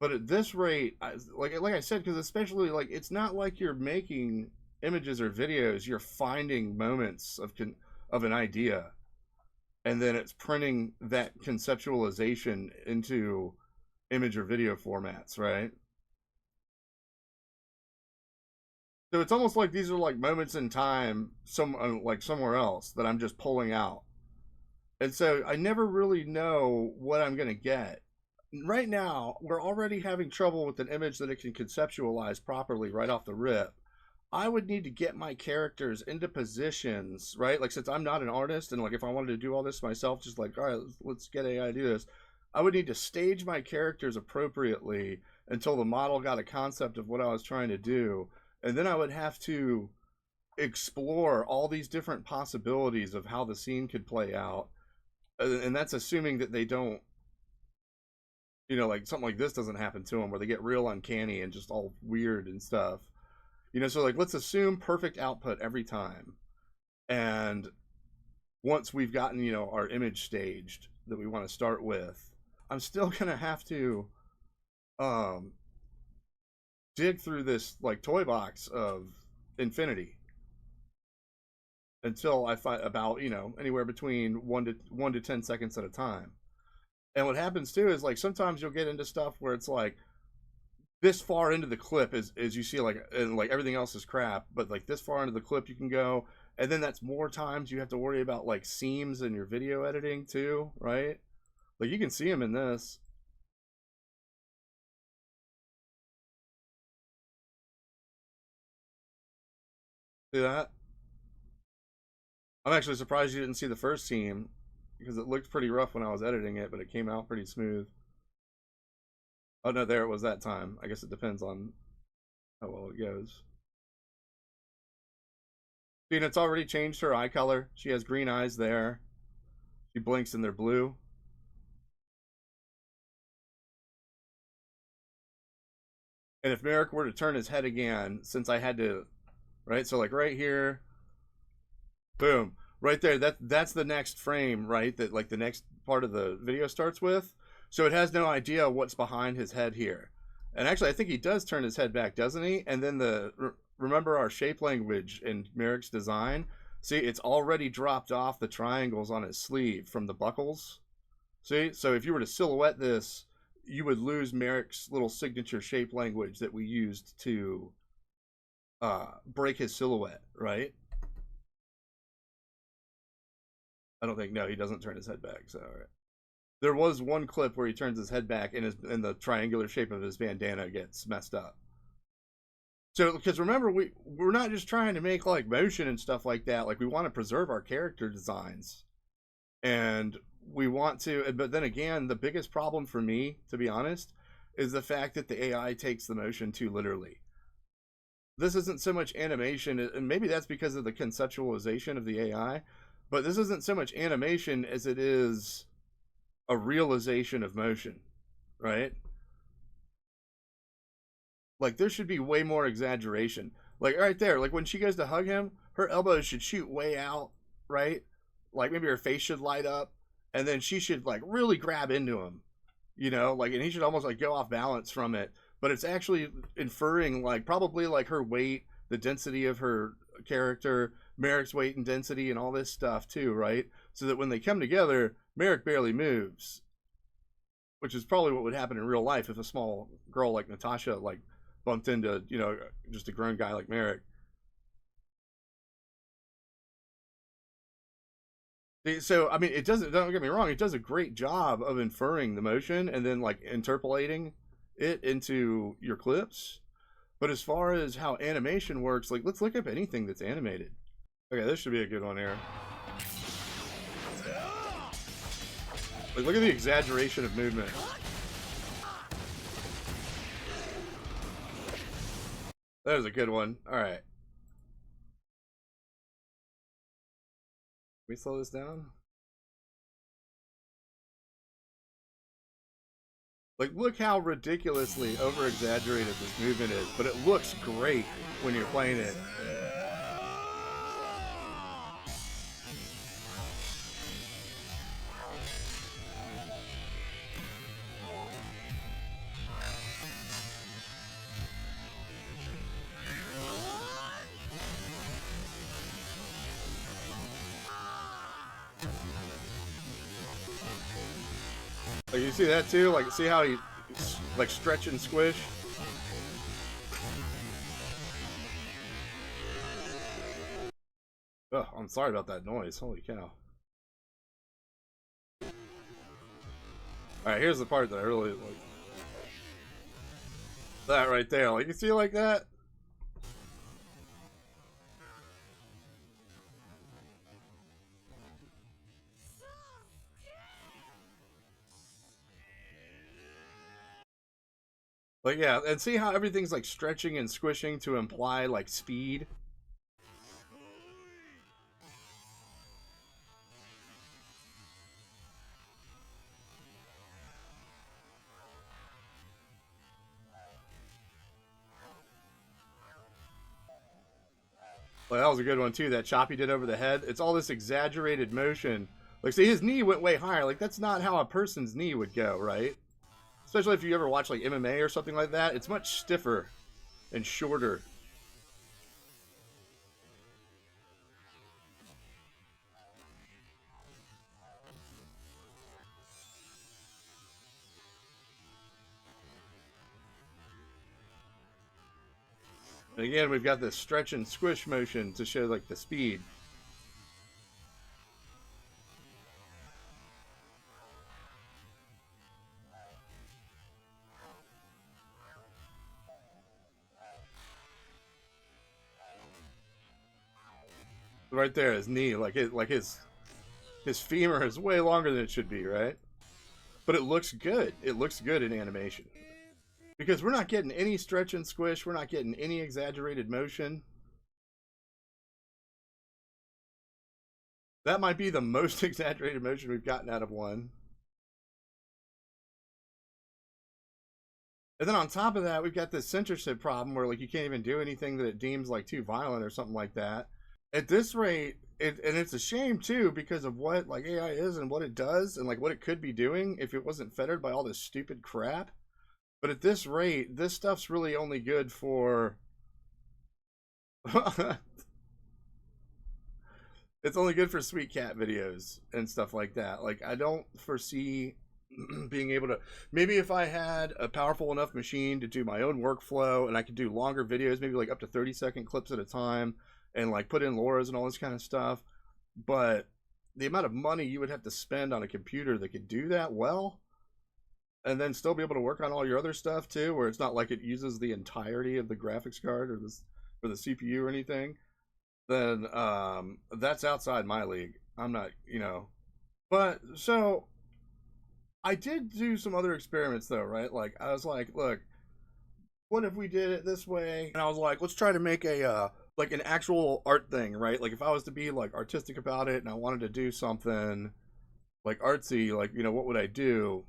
S1: But at this rate, like I said, because especially like it's not like you're making images or videos, you're finding moments of an idea, and then it's printing that conceptualization into image or video formats, right? So it's almost like these are like moments in time, like somewhere else that I'm just pulling out, and so I never really know what I'm gonna get. Right now, we're already having trouble with an image that it can conceptualize properly right off the rip. I would need to get my characters into positions, right? Like, since I'm not an artist, and like, if I wanted to do all this myself, just like, all right, let's get AI to do this, I would need to stage my characters appropriately until the model got a concept of what I was trying to do. And then I would have to explore all these different possibilities of how the scene could play out. And that's assuming that they don't like something like this doesn't happen to them where they get real uncanny and just all weird and stuff. So like let's assume perfect output every time. And once we've gotten, our image staged that we want to start with, I'm still going to have to um dig through this like toy box of infinity until I find about, anywhere between 1 to 10 seconds at a time. And what happens too is like sometimes you'll get into stuff where it's like this far into the clip is you see like and like everything else is crap, but like this far into the clip you can go, and then that's more times you have to worry about like seams in your video editing too, right? Like you can see them in this. See that? I'm actually surprised you didn't see the first seam because it looked pretty rough when I was editing it, but it came out pretty smooth. Oh no, there it was that time. I guess it depends on how well it goes. See, and it's already changed her eye color. She has green eyes there. She blinks and they're blue. And if Merrick were to turn his head again, since I had to, right? So like right here, boom, right there. That's the next frame, right? That like the next part of the video starts with. So it has no idea what's behind his head here. And actually, I think he does turn his head back, doesn't he? And then remember our shape language in Merrick's design. See, it's already dropped off the triangles on his sleeve from the buckles. See, so if you were to silhouette this, you would lose Merrick's little signature shape language that we used to break his silhouette, right? I don't think, no, he doesn't turn his head back. So right. There was one clip where he turns his head back and the triangular shape of his bandana gets messed up. So, because remember, we're not just trying to make like motion and stuff like that. Like we want to preserve our character designs, and we want to. But then again, the biggest problem for me, to be honest, is the fact that the AI takes the motion too literally. This isn't so much animation, and maybe that's because of the conceptualization of the AI. But this isn't so much animation as it is a realization of motion, right? Like there should be way more exaggeration. Like right there, like when she goes to hug him, her elbows should shoot way out, right? Like maybe her face should light up, and then she should like really grab into him, you know, like, and he should almost like go off balance from it. But it's actually inferring like probably like her weight, the density of her character, Merrick's weight and density, and all this stuff too, right? So that when they come together, Merrick barely moves, which is probably what would happen in real life if a small girl like Natasha like bumped into, you know, just a grown guy like Merrick. So I mean, it doesn't. Don't get me wrong. It does a great job of inferring the motion and then like interpolating it into your clips. But as far as how animation works, like let's look up anything that's animated. Okay, this should be a good one here. Like, look at the exaggeration of movement. That was a good one. All right. Can we slow this down? Like, look how ridiculously over-exaggerated this movement is, but it looks great when you're playing it. Like, you see that too? Like, see how he like stretch and squish? Oh, I'm sorry about that noise. Holy cow. Alright, here's the part that I really like. That right there. Like, you see like that? Like, yeah, and see how everything's like stretching and squishing to imply like speed? Like, that was a good one too, that chop he did over the head. It's all this exaggerated motion. Like, see, his knee went way higher. Like, that's not how a person's knee would go, right? Especially if you ever watch like MMA or something like that. It's much stiffer and shorter. And again, we've got this stretch and squish motion to show like the speed. Right there, his knee, like his femur is way longer than it should be, right? But it looks good. It looks good in animation. Because we're not getting any stretch and squish, we're not getting any exaggerated motion. That might be the most exaggerated motion we've gotten out of one. And then on top of that, we've got this censorship problem where like you can't even do anything that it deems like too violent or something like that. At this rate, and it's a shame too because of what like AI is and what it does and like what it could be doing if it wasn't fettered by all this stupid crap. But at this rate, this stuff's really only good for it's only good for sweet cat videos and stuff like that. Like I don't foresee being able to, maybe if I had a powerful enough machine to do my own workflow and I could do longer videos, maybe like up to 30-second clips at a time and like put in lauras and all this kind of stuff. But the amount of money you would have to spend on a computer that could do that well and then still be able to work on all your other stuff too, where it's not like it uses the entirety of the graphics card or the CPU or anything, then that's outside my league. I'm not, but so I did do some other experiments though, right? Like I was like, look, what if we did it this way? And I was like, let's try to make a like an actual art thing, right? Like if I was to be like artistic about it and I wanted to do something like artsy, like what would I do?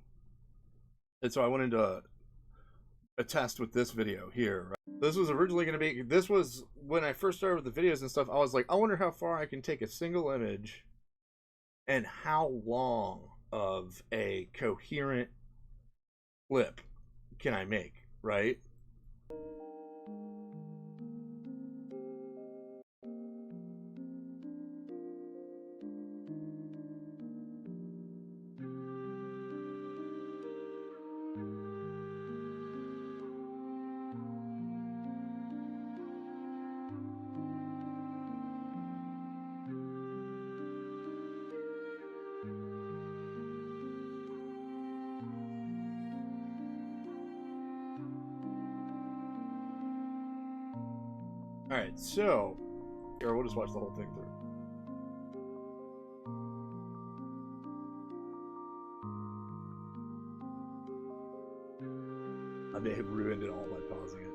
S1: And so I went into a test with this video here, right? This was originally going to be, this was when I first started with the videos and stuff. I was like, I wonder how far I can take a single image and how long of a coherent clip can I make, right? Alright, so, or we'll just watch the whole thing through. I may have ruined it all by pausing it.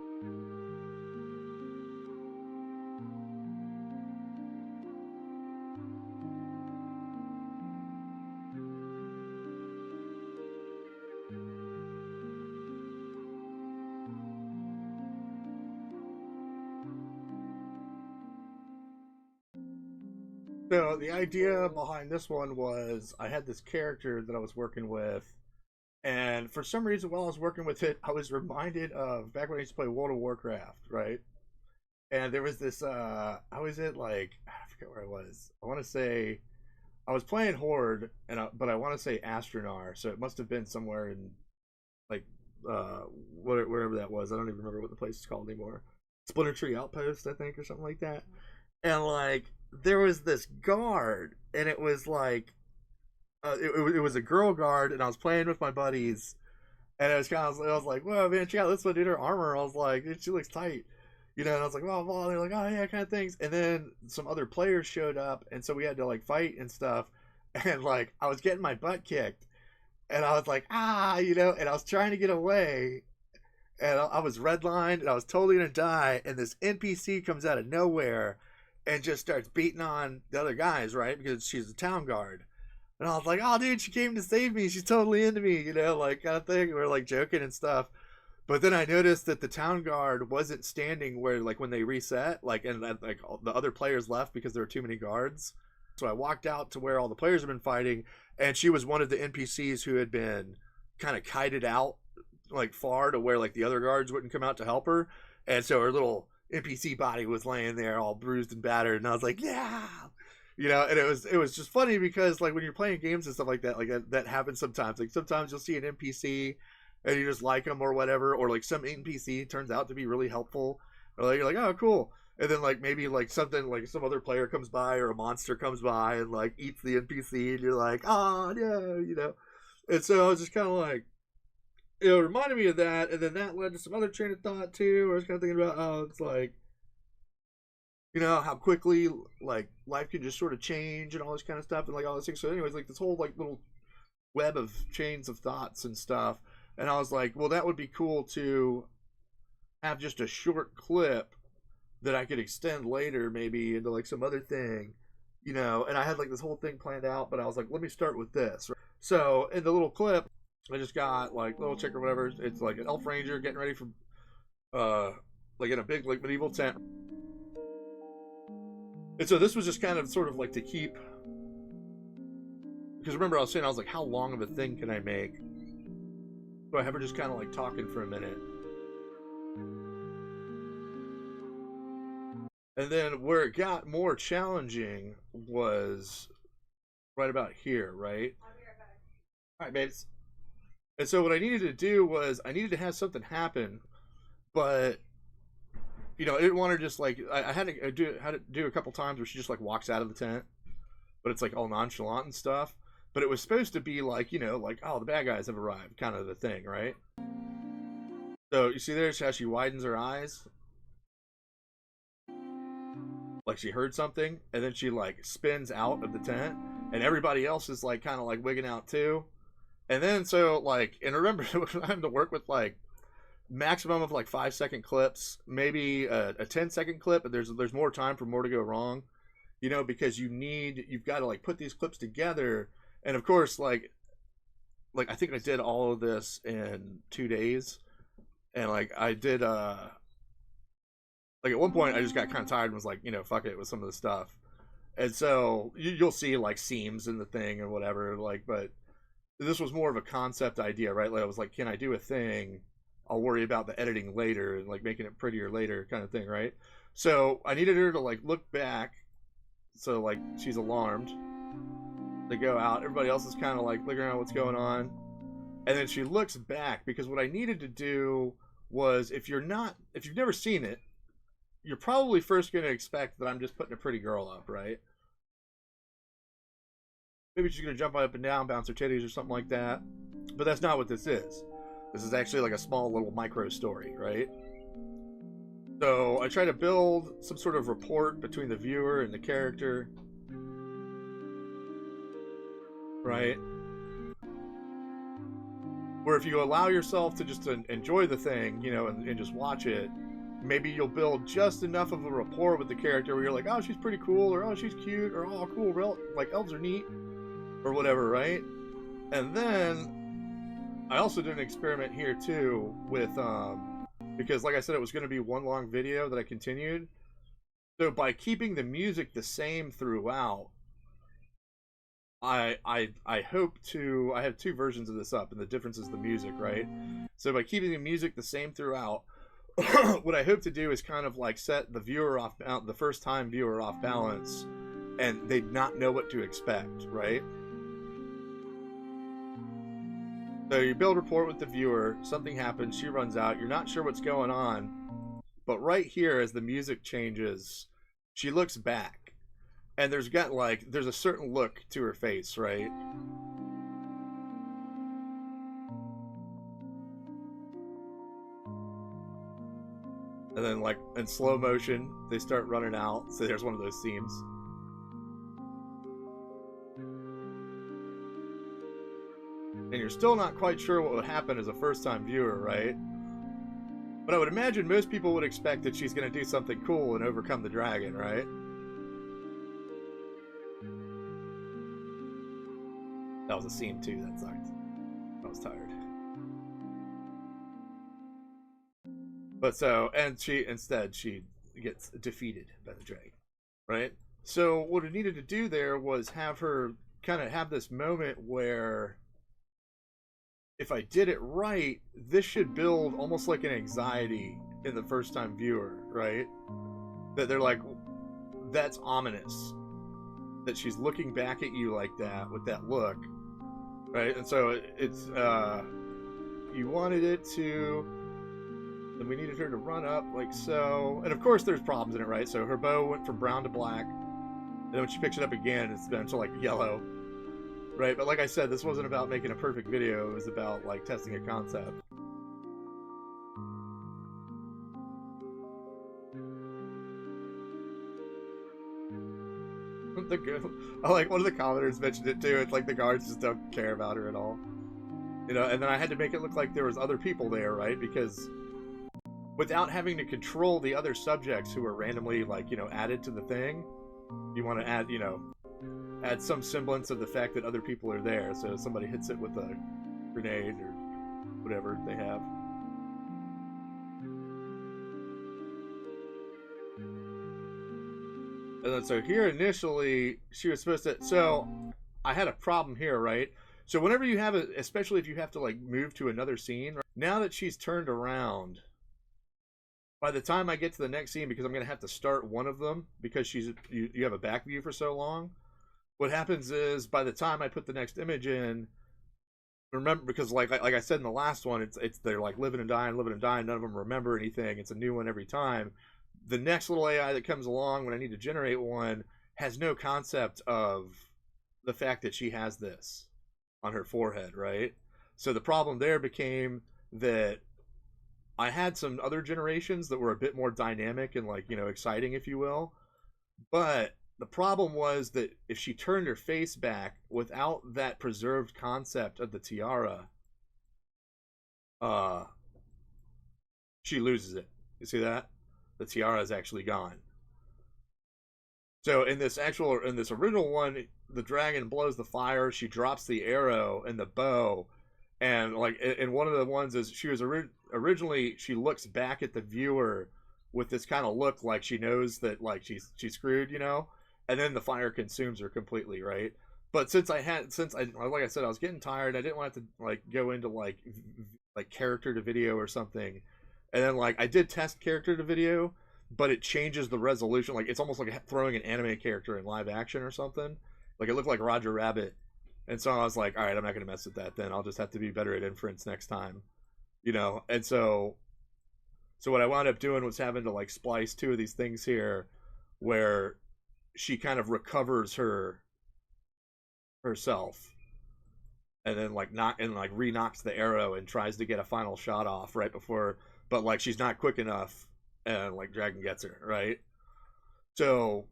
S1: So the idea behind this one was I had this character that I was working with, and for some reason while I was working with it, I was reminded of back when I used to play World of Warcraft, right? And there was this I was at like, I forget where I was. I want to say I was playing Horde, but I want to say Astronar, so it must have been somewhere in like wherever that was. I don't even remember what the place is called anymore. Splinter Tree Outpost, I think, or something like that. And like there was this guard, and it was like it was a girl guard, and I was playing with my buddies, and it was kind of, I was like, "Whoa, man, check out this one, dude! Her armor." I was like, "Dude, she looks tight," And I was like, "Oh," they're like, "Oh yeah," kind of things. And then some other players showed up, and so we had to like fight and stuff. And like I was getting my butt kicked, and I was like, and I was trying to get away, and I was redlined, and I was totally gonna die. And this NPC comes out of nowhere and just starts beating on the other guys, right? Because she's a town guard. And I was like, "Oh, dude, she came to save me. She's totally into me," like kind of thing. We were like joking and stuff. But then I noticed that the town guard wasn't standing where, like, when they reset, like, and like the other players left because there were too many guards. So I walked out to where all the players had been fighting, and she was one of the NPCs who had been kind of kited out, like, far to where, like, the other guards wouldn't come out to help her. And so her little NPC body was laying there all bruised and battered, and I was like, yeah! And it was just funny because, like, when you're playing games and stuff like that happens sometimes. Like, sometimes you'll see an NPC and you just like them or whatever, or like some NPC turns out to be really helpful, or like you're like, "Oh, cool," and then like maybe like something like some other player comes by or a monster comes by and like eats the NPC, and you're like, "Oh no," And so I was just kind of like, it reminded me of that, and then that led to some other train of thought too. Where I was kind of thinking about, it's like, how quickly like life can just sort of change and all this kind of stuff, and like all these things. So, anyways, like this whole like little web of chains of thoughts and stuff. And I was like, well, that would be cool to have just a short clip that I could extend later, maybe into like some other thing, And I had like this whole thing planned out, but I was like, let me start with this. So in the little clip, I just got like little chick or whatever. It's like an elf ranger getting ready for like in a big like medieval tent. And so this was just kind of sort of like to keep, because remember I was saying, I was like, how long of a thing can I make? So I have her just kind of like talking for a minute. And then where it got more challenging was right about here, right? All right, babes. And so what I needed to do was I needed to have something happen, but you know, I didn't want her just like I had to do a couple times where she just like walks out of the tent, but it's like all nonchalant and stuff. But it was supposed to be like, you know, like, oh, the bad guys have arrived, kind of the thing, right? So you see there's how she widens her eyes, like she heard something, and then she like spins out of the tent, and everybody else is like kind of like wigging out too. And then so like, and remember, I had to work with like maximum of like 5-second clips, maybe a 10-second clip, but there's more time for more to go wrong, you know, because you've got to like put these clips together. And of course, like I think I did all of this in 2 days, and like I did like at one point I just got kind of tired and was like, you know, fuck it with some of the stuff. And so you'll see like seams in the thing or whatever, like, but this was more of a concept idea, right? Like I was like, can I do a thing? I'll worry about the editing later and like making it prettier later, kind of thing, right? So I needed her to like look back, so like she's alarmed. They go out, everybody else is kind of like looking around what's going on, and then she looks back, because what I needed to do was, if you've never seen it, you're probably first going to expect that I'm just putting a pretty girl up, right? Maybe she's going to jump up and down, bounce her titties or something like that. But that's not what this is. This is actually like a small little micro story, right? So I try to build some sort of rapport between the viewer and the character, right? Where if you allow yourself to just enjoy the thing, you know, and just watch it, maybe you'll build just enough of a rapport with the character where you're like, oh, she's pretty cool, or oh, she's cute, or oh, cool, like elves are neat, or whatever, right? And then I also did an experiment here too with because like I said, it was going to be one long video that I continued. So by keeping the music the same throughout, I hope to, I have 2 versions of this up, and the difference is the music, right? So by keeping the music the same throughout, what I hope to do is kind of like set the viewer off, the first time viewer off balance, and they'd not know what to expect, right? So you build rapport with the viewer, something happens, she runs out, you're not sure what's going on, but right here as the music changes, she looks back, and there's a certain look to her face, right? And then like in slow motion, they start running out. So there's one of those seams. And you're still not quite sure what would happen as a first-time viewer, right? But I would imagine most people would expect that she's going to do something cool and overcome the dragon, right? That was a seam too, that sucked. I was tired. But so, and she gets defeated by the dragon, right? So what I needed to do there was have her kind of have this moment where, if I did it right, this should build almost like an anxiety in the first time viewer, right? That they're like, that's ominous, that she's looking back at you like that with that look, right? And so it's you wanted it to, and we needed her to run up like so, and of course there's problems in it, right? So her bow went from brown to black, and then when she picks it up again, it's been to like yellow, right? But like I said, this wasn't about making a perfect video, it was about like testing a concept. I like one of the commenters mentioned it too. It's like the guards just don't care about her at all, you know. And then I had to make it look like there was other people there, right? Because without having to control the other subjects who are randomly, like, you know, added to the thing, you want to add, you know, add some semblance of the fact that other people are there. So somebody hits it with a grenade or whatever they have. And then so here initially she was supposed to. So I had a problem here, right? So whenever you have a, especially if you have to like move to another scene, right? Now that she's turned around, by the time I get to the next scene, because I'm gonna have to start one of them because you have a back view for so long. What happens is by the time I put the next image in, remember, because like I said in the last one, it's they're like living and dying, none of them remember anything. It's a new one every time. The next little AI that comes along when I need to generate one has no concept of the fact that she has this on her forehead, right? So the problem there became that I had some other generations that were a bit more dynamic and like, exciting, if you will. But the problem was that if she turned her face back without that preserved concept of the tiara, she loses it. You see that? The tiara is actually gone. So in this original one, the dragon blows the fire. She drops the arrow and the bow, and like in one of the ones is she was originally she looks back at the viewer with this kind of look like she knows that like she's screwed, and then the fire consumes her completely, right? But since I like I said, I was getting tired. I didn't want to like go into like character to video or something, and then like I did test character to video, but it changes the resolution. Like it's almost like throwing an anime character in live action or something. Like it looked like Roger Rabbit, and so I was like, all right, I'm not gonna mess with that. Then I'll just have to be better at inference next time, And so what I wound up doing was having to like splice two of these things here, where she kind of recovers herself, and then like re-knocks the arrow and tries to get a final shot off right before, but like she's not quick enough, and like dragon gets her, right? So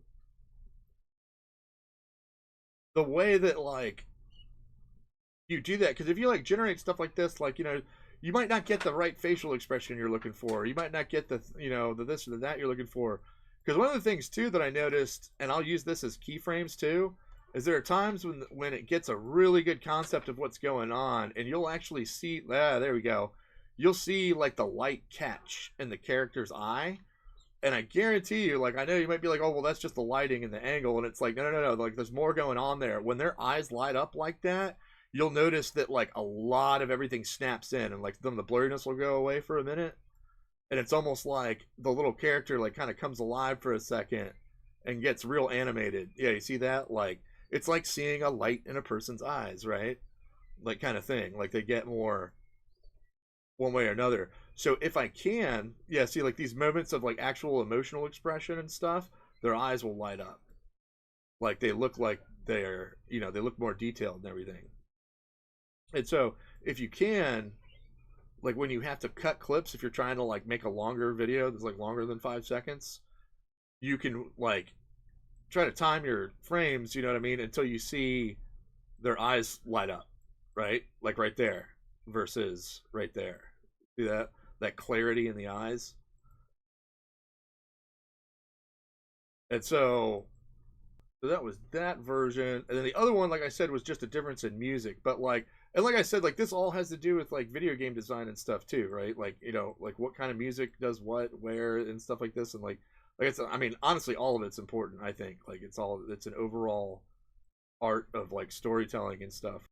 S1: the way that like you do that, because if you like generate stuff like this, like you might not get the right facial expression you're looking for, you might not get the the this or the that you're looking for, because one of the things too that I noticed, and I'll use this as keyframes too, is there are times when it gets a really good concept of what's going on, and you'll actually see, there we go, you'll see like the light catch in the character's eye. And I guarantee you, like, I know you might be like, oh, well, that's just the lighting and the angle. And it's like, no. Like, there's more going on there. When their eyes light up like that, you'll notice that, like, a lot of everything snaps in. And, like, then the blurriness will go away for a minute. And it's almost like the little character, like, kind of comes alive for a second and gets real animated. Yeah, you see that? Like, it's like seeing a light in a person's eyes, right? Like, kind of thing. Like, they get more one way or another. So if I can, yeah, see like these moments of like actual emotional expression and stuff, their eyes will light up. Like they look like they're, they look more detailed and everything. And so if you can, like when you have to cut clips, if you're trying to like make a longer video that's like longer than 5 seconds, you can like try to time your frames, you know what I mean, until you see their eyes light up, right? Like right there versus right there. See that clarity in the eyes. And so that was that version, and then the other one, like I said, was just a difference in music. But like, and like I said, like this all has to do with like video game design and stuff too, right? Like like what kind of music does what, where, and stuff like this, and like it's, I mean, honestly, all of it's important. I think like it's an overall art of like storytelling and stuff.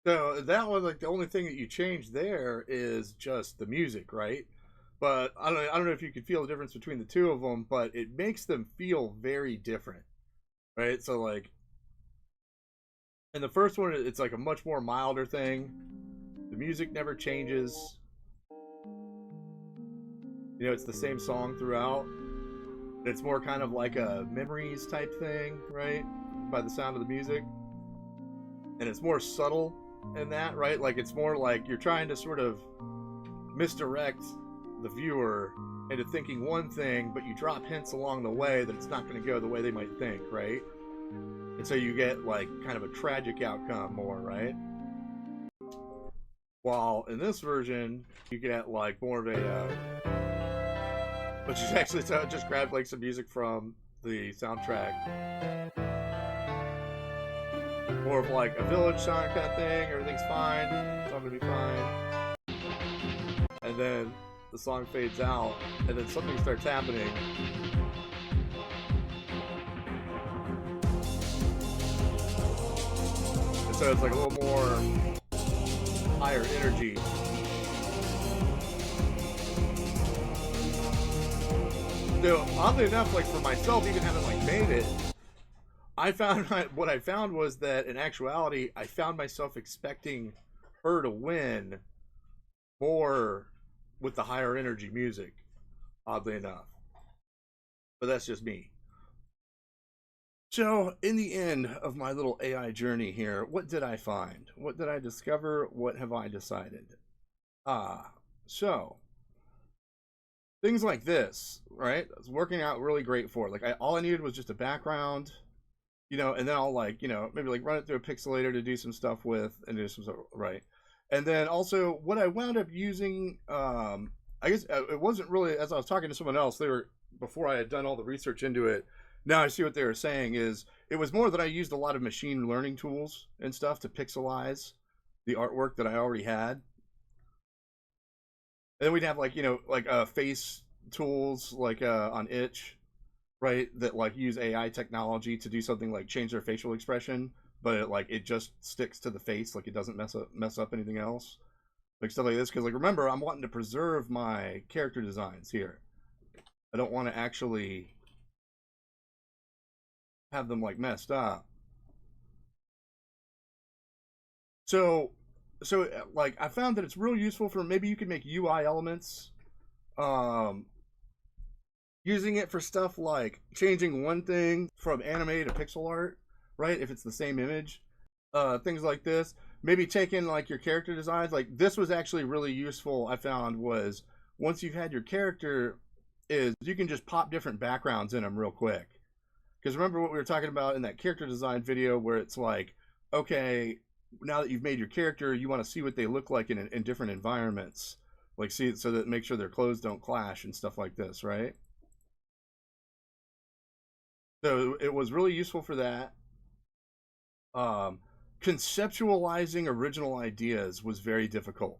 S1: So that was like the only thing that you change there is just the music, right? But I don't know if you could feel the difference between the two of them, but it makes them feel very different, right? So like in the first one, it's like a much more milder thing. The music never changes. You know, it's the same song throughout. It's more kind of like a memories type thing, right? By the sound of the music. And it's more subtle in that, right? Like it's more like you're trying to sort of misdirect the viewer into thinking one thing, but you drop hints along the way that it's not going to go the way they might think, right? And so you get like kind of a tragic outcome more, right? While in this version, you get like more of which is actually just grabbed like some music from the soundtrack, more of like a village song kind of thing. Everything's fine, it's all gonna be fine, and then the song fades out, and then something starts happening. And so it's like a little more higher energy. So oddly enough, like for myself, even having like made it, I found what I found was that in actuality, I found myself expecting her to win more with the higher energy music. Oddly enough, but that's just me. So, in the end of my little AI journey here, what did I find? What did I discover? What have I decided? So things like this, right? It's working out really great for it. Like, all I needed was just a background, you know, and then I'll like, you know, maybe like run it through a pixelator to do some stuff with and do some stuff, right? And then also, what I wound up using, I guess it wasn't really, as I was talking to someone else, they were, before I had done all the research into it, now I see what they were saying is it was more that I used a lot of machine learning tools and stuff to pixelize the artwork that I already had. And then we'd have like, you know, like face tools like on itch, right, that like use AI technology to do something like change their facial expression, but it just sticks to the face, like it doesn't mess up anything else, like stuff like this. Because like remember, I'm wanting to preserve my character designs here. I don't want to actually have them like messed up. So like I found that it's real useful for maybe you could make UI elements, um using it for stuff like changing one thing from anime to pixel art, right? If it's the same image, things like this. Maybe taking like your character designs. Like this was actually really useful. I found was once you've had your character, is you can just pop different backgrounds in them real quick. Because remember what we were talking about in that character design video, where it's like, okay, now that you've made your character, you want to see what they look like in different environments, like see so that make sure their clothes don't clash and stuff like this, right? So it was really useful for that. Um, Conceptualizing original ideas was very difficult,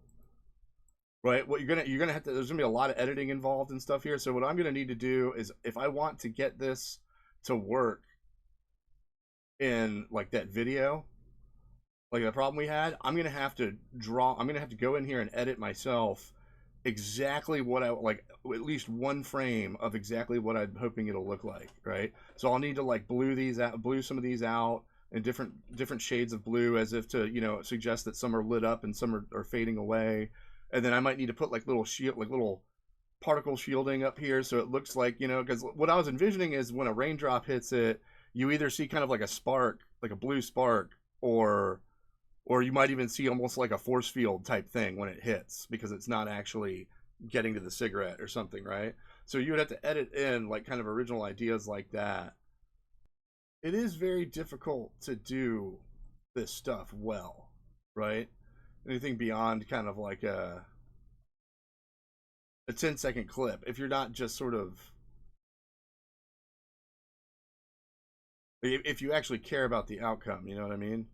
S1: right? What you're gonna have to, there's gonna be a lot of editing involved and stuff here. So what I'm gonna need to do is if I want to get this to work in like that video, like the problem we had, I'm gonna have to go in here and edit myself exactly what I like, at least one frame of exactly what I'm hoping it'll look like, right? So I'll need to like blue some of these out in different shades of blue, as if to, you know, suggest that some are lit up and some are fading away. And then I might need to put like little shield, like little particle shielding up here, so it looks like, you know, because what I was envisioning is when a raindrop hits it, you either see kind of like a spark, like a blue spark, or you might even see almost like a force field type thing when it hits, because it's not actually getting to the cigarette or something, right? So you would have to edit in like kind of original ideas like that. It is very difficult to do this stuff well, right? Anything beyond kind of like a 10-second clip, if you're not just sort of, if you actually care about the outcome, you know what I mean?